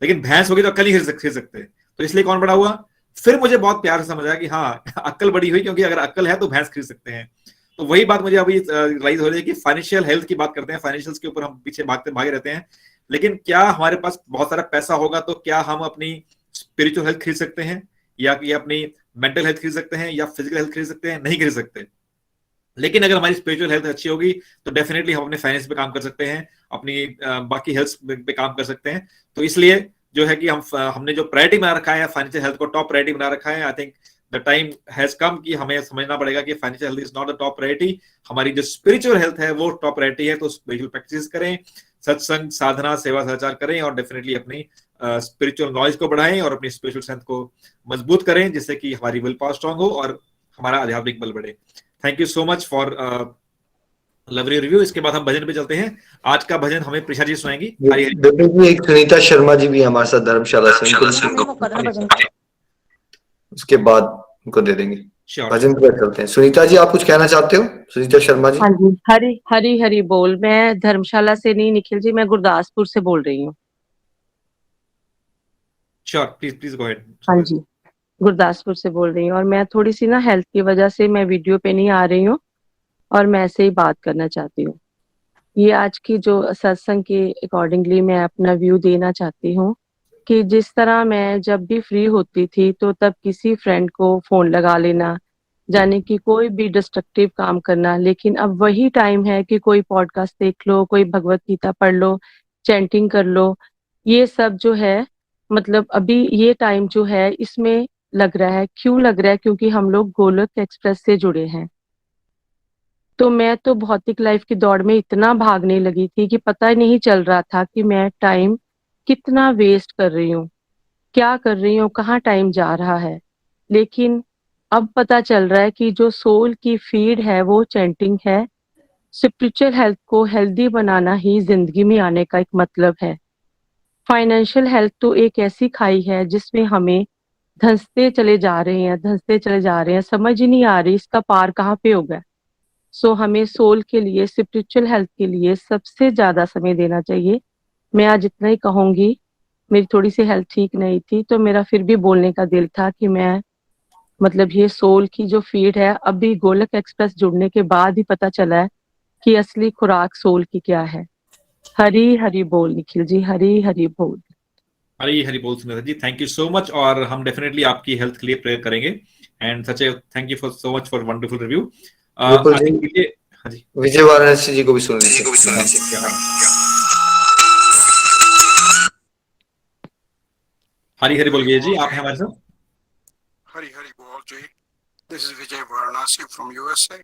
लेकिन भैंस होगी तो अक्कल नहीं खरीद सकते। तो इसलिए कौन बड़ा हुआ? फिर मुझे बहुत प्यार से समझ आया कि हाँ अक्कल बड़ी हुई, क्योंकि अगर अक्कल है तो भैंस खरीद सकते हैं। तो वही बात मुझे अभी रियलाइज हो रही है कि फाइनेंशियल हेल्थ की बात करते हैं, फाइनेंशियल्स के ऊपर हम पीछे भागे रहते हैं, लेकिन क्या हमारे पास बहुत सारा पैसा होगा तो क्या हम अपनी स्पिरिचुअल हेल्थ खरीद सकते हैं, या अपनी मेंटल हेल्थ खरीद सकते हैं, या फिजिकल हेल्थ खरीद सकते हैं? नहीं खरीद सकते। लेकिन अगर हमारी स्पिरिचुअल हेल्थ अच्छी होगी तो डेफिनेटली हम अपने फाइनेंस पे काम कर सकते हैं, अपनी बाकी हेल्थ पे काम कर सकते हैं। तो इसलिए जो है कि हमने जो प्रायोरिटी बना रखा है फाइनेंशियल हेल्थ को टॉप प्रायोरिटी बना रखा है, I think the time has come कि हमें समझना पड़ेगा कि financial health is not the top priority, हमारी जो स्पिरिचुअल हेल्थ है वो टॉप प्रायोरिटी है। तो स्पिरिचुअल प्रैक्टिस करें, सत्संग, साधना, सेवा सदाचार करें, और डेफिनेटली अपनी स्पिरिचुअल नॉलेज को बढ़ाएं और अपनी स्पिरिचुअल स्ट्रेंथ को मजबूत करें, जिससे कि हमारी विल पावर स्ट्रांग हो और हमारा आध्यात्मिक बल बढ़े। Thank you so much for lovely review. इसके बाद हम भजन पे चलते हैं। आज का भजन हमें प्रिशा जी सुनाएंगी। एक सुनीता शर्मा जी भी हमारे साथ धर्मशाला से, उसके बाद उनको दे देंगे। भजन पे चलते हैं। सुनीता जी, आप कुछ कहना चाहते हो? सुनीता शर्मा जी। हाँ जी, हरी हरी हरी बोल। मैं धर्मशाला से नहीं निखिल जी, मैं गुरदासपुर से बोल रही हूँ। Sure, please go ahead. हाँ जी, गुरदासपुर से बोल रही हूँ। और मैं थोड़ी सी ना हेल्थ की वजह से मैं वीडियो पे नहीं आ रही हूँ, और मैं ऐसे ही बात करना चाहती हूँ। ये आज की जो सत्संग के अकॉर्डिंगली मैं अपना व्यू देना चाहती हूँ कि जिस तरह मैं जब भी फ्री होती थी तो तब किसी फ्रेंड को फोन लगा लेना, यानी कि कोई भी डिस्ट्रक्टिव काम करना। लेकिन अब वही टाइम है कि कोई पॉडकास्ट देख लो, कोई भगवत गीता पढ़ लो, चैंटिंग कर लो। ये सब जो है, मतलब अभी ये टाइम जो है इसमें लग रहा है। क्यों लग रहा है? क्योंकि हम लोग गोलोक एक्सप्रेस से जुड़े हैं। तो मैं तो भौतिक लाइफ की दौड़ में इतना भागने लगी थी कि पता ही नहीं चल रहा था कि मैं टाइम कितना वेस्ट कर रही हूँ, क्या कर रही हूँ, कहाँ टाइम जा रहा है। लेकिन अब पता चल रहा है कि जो सोल की फीड है वो चैंटिंग है। स्पिरिचुअल हेल्थ को हेल्दी बनाना ही जिंदगी में आने का एक मतलब है। फाइनेंशियल हेल्थ तो एक ऐसी खाई है जिसमें हमें धंसते चले जा रहे हैं, धंसते चले जा रहे हैं, समझ ही नहीं आ रही इसका पार कहाँ पे होगा। सो हमें सोल के लिए, स्पिरिचुअल हेल्थ के लिए सबसे ज्यादा समय देना चाहिए। मैं आज इतना ही कहूंगी। मेरी थोड़ी सी हेल्थ ठीक नहीं थी तो मेरा फिर भी बोलने का दिल था कि मैं, मतलब ये सोल की जो फीड है, अभी गोलक एक्सप्रेस जुड़ने के बाद ही पता चला है कि असली खुराक सोल की क्या है। हरी हरी बोल निखिल जी, हरी हरी बोल। हरी हरी बोल Sunita ji, thank you so much. और हम डेफिनेटली आपकी हेल्थ के लिए प्रेयर करेंगे। And such A thank you for so much for wonderful review. बिल्कुल जी, हाँ जी, विजय वाराणसी जी को भी सुन लीजिए। हरी हरी बोल विजय जी, आप हैं हमारे साथ। हरी हरी बोल जी। This is Vijay Varanasi from USA.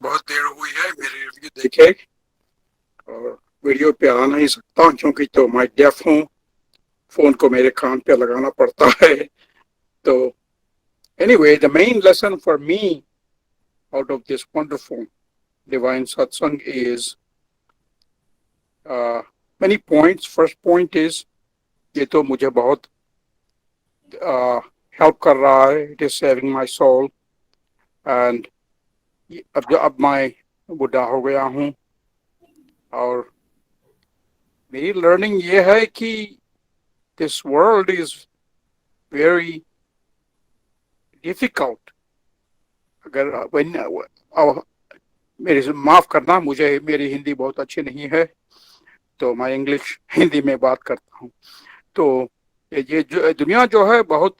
बहुत देर हुई है मेरे रिव्यू देखे, और वीडियो पे आ नहीं सकता क्योंकि तो मैं डेफ हूँ, फोन को मेरे कान पे लगाना पड़ता है। तो anyway, the main lesson for me out of this wonderful divine satsang is many points. First point is, ये तो मुझे बहुत हेल्प कर रहा है। It is saving my soul. And अब मैं बुढ़ा हो गया हूँ, और मेरी लर्निंग ये है कि this world is very difficult. अगर मेरे से माफ करना, मुझे मेरी हिंदी बहुत अच्छी नहीं है, तो मैं इंग्लिश हिंदी में बात करता हूँ। तो ये जो दुनिया जो है बहुत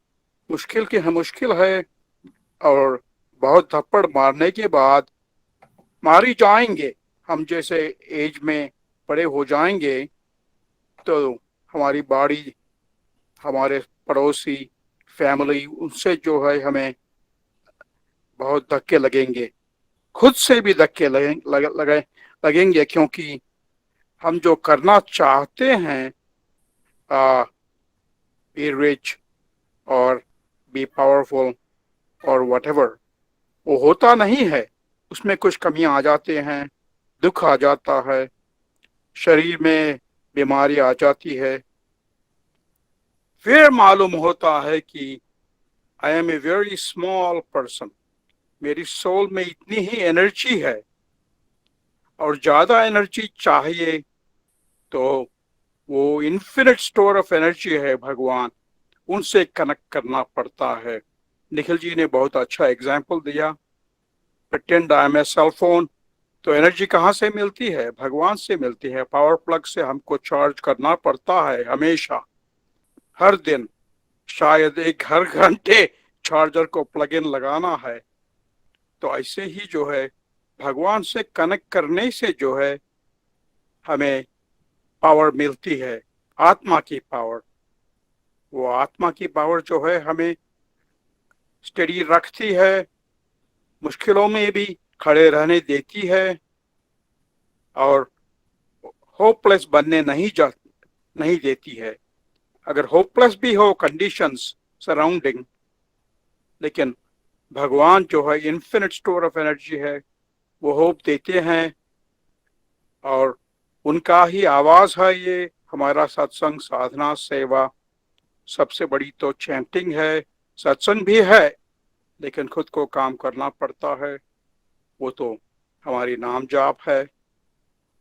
मुश्किल है, और बहुत थप्पड़ मारने के बाद मारी जाएंगे। हम जैसे एज में बड़े हो जाएंगे तो हमारी बॉडी, हमारे पड़ोसी, फैमिली, उनसे जो है हमें बहुत धक्के लगेंगे, खुद से भी धक्के लगेंगे, क्योंकि हम जो करना चाहते हैं, बी रिच और बी पावरफुल और व्हाटएवर, वो होता नहीं है। उसमें कुछ कमियां आ जाते हैं, दुख आ जाता है, शरीर में बीमारी आ जाती है। फिर मालूम होता है कि I am a very small person, मेरी सोल में इतनी ही एनर्जी है, और ज्यादा एनर्जी चाहिए तो वो इन्फिनिट स्टोर ऑफ एनर्जी है भगवान, उनसे कनेक्ट करना पड़ता है। निखिल जी ने बहुत अच्छा एग्जाम्पल दिया, pretend I am a cell phone, तो एनर्जी कहाँ से मिलती है? भगवान से मिलती है। पावर प्लग से हमको चार्ज करना पड़ता है हमेशा, हर दिन, शायद हर घंटे चार्जर को प्लग इन लगाना है। तो ऐसे ही जो है भगवान से कनेक्ट करने से जो है हमें पावर मिलती है, आत्मा की पावर। वो आत्मा की पावर जो है हमें स्टेडी रखती है, मुश्किलों में भी खड़े रहने देती है, और होपलेस बनने नहीं देती है। अगर होपलेस भी हो कंडीशंस सराउंडिंग, लेकिन भगवान जो है इन्फिनिट स्टोर ऑफ एनर्जी है, वो होप देते हैं, और उनका ही आवाज है ये हमारा सत्संग, साधना, सेवा। सबसे बड़ी तो चैंटिंग है, सत्संग भी है, लेकिन खुद को काम करना पड़ता है, वो तो हमारी नाम जाप है,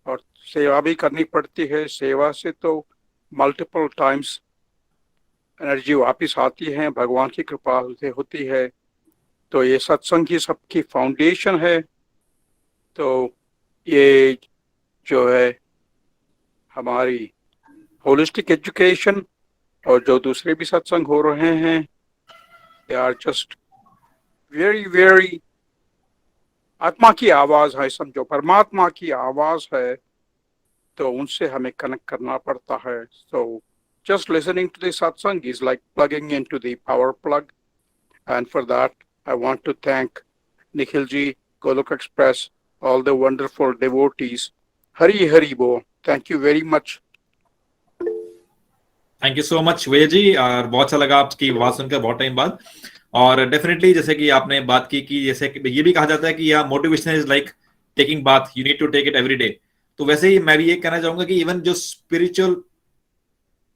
और सेवा भी करनी पड़ती है। सेवा से तो मल्टीपल टाइम्स एनर्जी वापस आती है, भगवान की कृपा से होती है। तो ये सत्संग की सबकी फाउंडेशन है। तो ये जो है हमारी होलिस्टिक एजुकेशन, और जो दूसरे भी सत्संग हो रहे हैं, they are just very very, आत्मा की आवाज है, समझो परमात्मा की आवाज है, तो उनसे हमें कनेक्ट करना पड़ता है। So just listening to the satsang is like plugging into the power plug, and for that I want to thank Nikhil ji, Golok Express, all the wonderful devotees. Hari Hari Bol. Thank you very much. Thank you so much Ved ji, और बहुत अच्छा लगा आपकी आवाज सुनकर बहुत टाइम बाद। और डेफिनेटली जैसे कि आपने बात की कि जैसे कि ये भी कहा जाता है कि या motivation is like taking bath, you need to take it every day. तो वैसे ही मैं भी ये कहना चाहूंगा कि इवन जो स्पिरिचुअल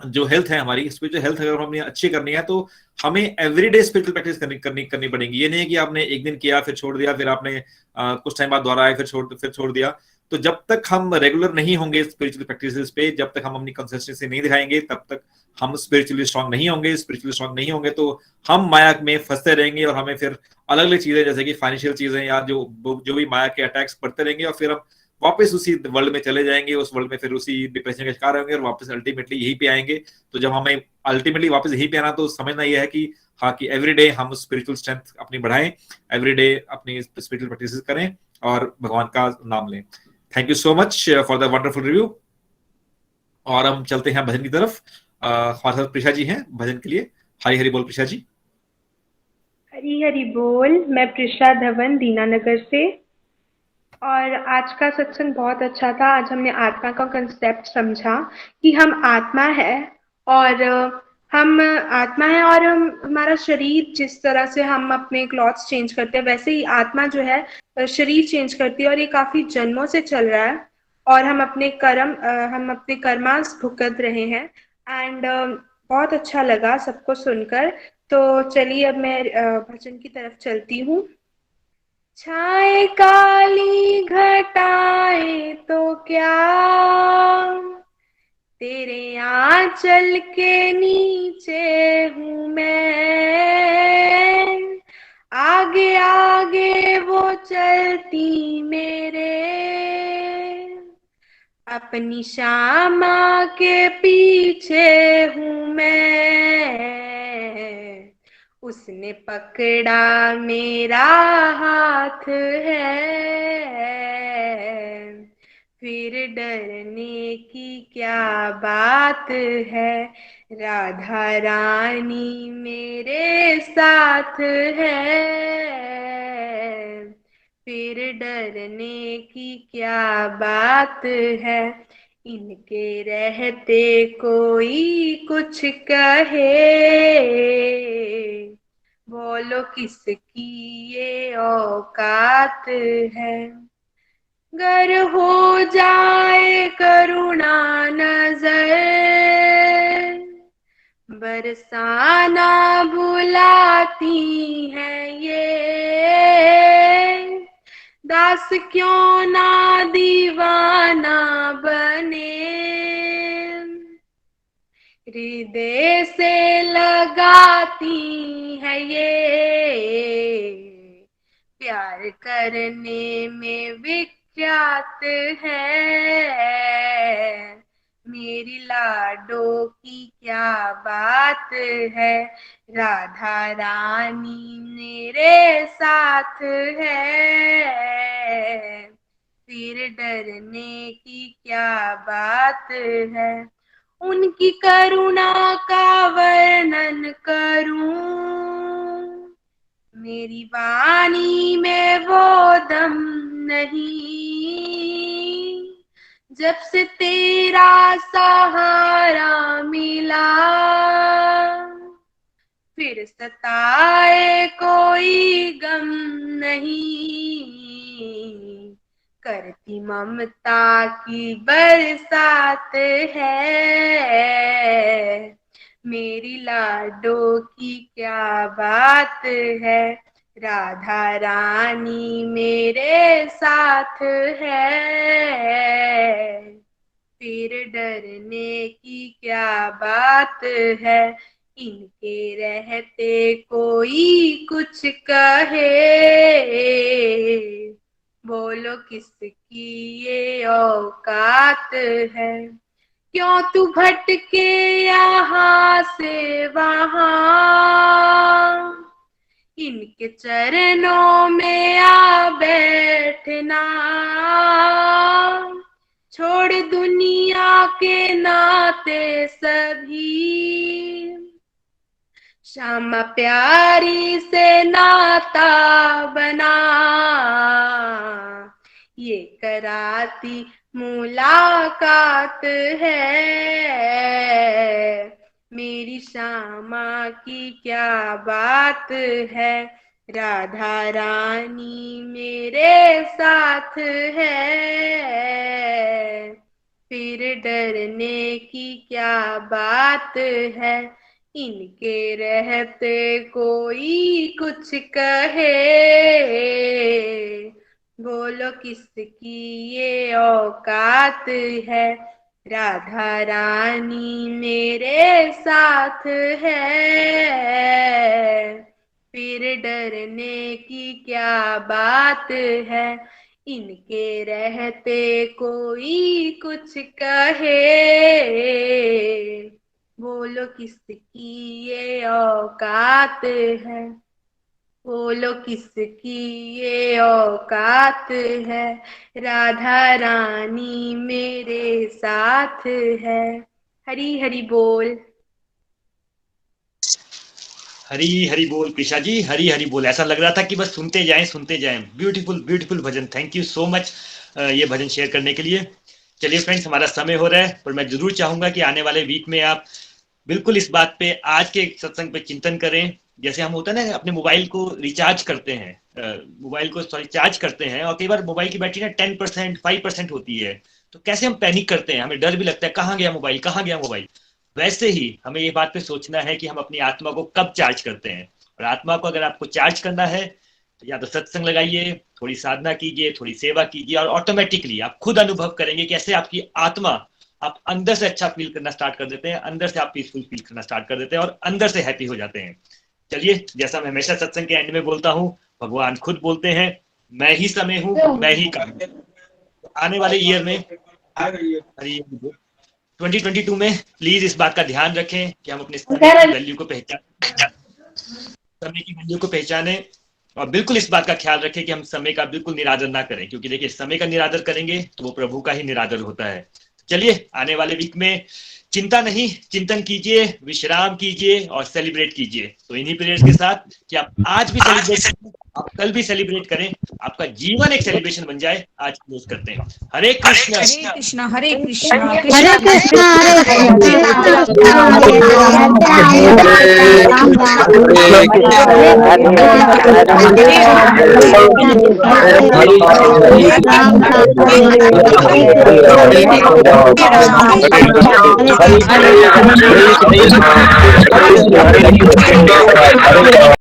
जो हेल्थ है, हमारी स्पिरिचुअल हेल्थ अगर हमने अच्छी करनी है तो हमें एवरीडे स्पिरिचुअल प्रैक्टिस करनी पड़ेगी। ये नहीं है कि आपने एक दिन किया फिर छोड़ दिया, फिर आपने कुछ टाइम बाद दोहराया फिर छोड़ दिया। तो जब तक हम रेगुलर नहीं होंगे स्पिरिचुअल प्रैक्टिसेस पे, जब तक हम अपनी कंसिस्टेंसी नहीं दिखाएंगे, तब तक हम स्पिरिचुअली स्ट्रांग नहीं होंगे। स्पिरिचुअली स्ट्रांग नहीं होंगे तो हम माया में फंसते रहेंगे, और हमें फिर अलग अलग चीजें जैसे कि फाइनेंशियल चीजें या जो भी माया के अटैक्स पड़ते रहेंगे, और फिर हम वापस उसी वर्ल्ड में चले जाएंगे, उस वर्ल्ड में फिर उसी डिप्रेशन का शिकार होंगे, और वापस अल्टीमेटली यहीं पे आएंगे। तो जब हमें अल्टीमेटली वापस यहीं पे आना, तो समझना यह है कि हाँ, कि एवरीडे हम स्पिरिचुअल स्ट्रेंथ अपनी बढ़ाएं, एवरीडे अपनी स्पिरिचुअल प्रैक्टिसेस करें और भगवान का नाम लें। Thank you so much for the wonderful review. और हम चलते हैं भजन की तरफ। हमारे साथ प्रिशा जी हैं भजन के लिए। हरी हरी बोल प्रिशा जी। हरी हरी बोल। मैं प्रिशा धवन दीनानगर से, और आज का सत्संग बहुत अच्छा था। आज हमने आत्मा का कंसेप्ट समझा कि हम आत्मा है, और हम आत्मा है, और हमारा शरीर जिस तरह से हम अपने क्लॉथ्स चेंज करते हैं, वैसे ही आत्मा जो है शरीर चेंज करती है, और ये काफी जन्मों से चल रहा है, और हम अपने कर्मास भुगत रहे हैं। एंड बहुत अच्छा लगा सबको सुनकर। तो चलिए अब मैं भजन की तरफ चलती हूँ। छाए काली घटाएं तो क्या, तेरे आंचल के नीचे हूँ मैं, आगे आगे वो चलती मेरे, अपनी श्यामा के पीछे हूँ मैं। उसने पकड़ा मेरा हाथ है, फिर डरने की क्या बात है। राधा रानी मेरे साथ है, फिर डरने की क्या बात है। इनके रहते कोई कुछ कहे, बोलो किसकी ये औकात है। गर हो जाए करुणा नजर, बरसाना बुलाती हैं ये। दास क्यों ना दीवाना बने, हृदय से लगाती है ये। प्यार करने में विख्यात है, मेरी लाडो की क्या बात है। राधा रानी मेरे साथ है, फिर डरने की क्या बात है। उनकी करुणा का वर्णन करूं, मेरी वाणी में वो दम नहीं। जब से तेरा सहारा मिला, फिर सताए कोई गम नहीं। करती ममता की बरसात है, मेरी लाडो की क्या बात है। राधा रानी मेरे साथ है, फिर डरने की क्या बात है। इनके रहते कोई कुछ कहे, बोलो किसकी ये औकात है। क्यों तू भटके यहाँ से वहाँ, इनके चरणों में आ बैठना। छोड़ दुनिया के नाते सभी, श्यामा प्यारी से नाता बना। ये कराती मुलाकात है, मेरी श्यामा की क्या बात है। राधा रानी मेरे साथ है, फिर डरने की क्या बात है। इनके रहते कोई कुछ कहे, बोलो किसकी ये औकात है। राधा रानी मेरे साथ है, फिर डरने की क्या बात है। इनके रहते कोई कुछ कहे, बोलो किसकी ये औकात है। बोलो किसकी ये औकात है। राधा रानी मेरे साथ है। हरी हरी बोल। हरी हरी बोल कृष्णा जी, हरी हरी बोल। ऐसा लग रहा था कि बस सुनते जाएं। Beautiful beautiful bhajan. Thank you so much ये भजन शेयर करने के लिए। चलिए फ्रेंड्स, हमारा समय हो रहा है, पर मैं जरूर चाहूंगा कि आने वाले वीक में आप बिल्कुल इस बात पे, आज के सत्संग पे चिंतन करें। जैसे हम होता है ना, अपने मोबाइल को रिचार्ज करते हैं, मोबाइल को चार्ज करते हैं, और कई बार मोबाइल की बैटरी ना 10% 5% होती है, तो कैसे हम पैनिक करते हैं, हमें डर भी लगता है कहाँ गया मोबाइल। वैसे ही हमें ये बात पे सोचना है कि हम अपनी आत्मा को कब चार्ज करते हैं। और आत्मा को अगर आपको चार्ज करना है तो या तो सत्संग लगाइए, थोड़ी साधना कीजिए, थोड़ी सेवा कीजिए, और ऑटोमेटिकली आप खुद अनुभव करेंगे कैसे आपकी आत्मा, आप अंदर से अच्छा फील करना स्टार्ट कर देते हैं, अंदर से आप पीसफुल फील करना स्टार्ट कर देते हैं, और अंदर से हैप्पी हो जाते हैं। चलिए, जैसा मैं हमेशा सत्संग के एंड में बोलता हूँ, भगवान खुद बोलते हैं, मैं ही समय हूँ, मैं ही काम। आने वाले ईयर में 2022 में प्लीज इस बात का ध्यान रखें कि हम अपने समय की वैल्यू को पहचाने और बिल्कुल इस बात का ख्याल रखें कि हम समय का बिल्कुल निरादर ना करें, क्योंकि देखिए समय का निरादर करेंगे तो वो प्रभु का ही निरादर होता है। चलिए, आने वाले वीक में चिंता नहीं, चिंतन कीजिए, विश्राम कीजिए और सेलिब्रेट कीजिए। तो इन्हीं प्रेयर्स के साथ कि आप आज भी सेलिब्रेट करें, आप कल भी सेलिब्रेट करें, आपका जीवन एक सेलिब्रेशन बन जाए। आज क्लोज करते हैं। हरे कृष्ण हरे कृष्णा हरे कृष्णा हरे कृष्ण कृष्णा हरे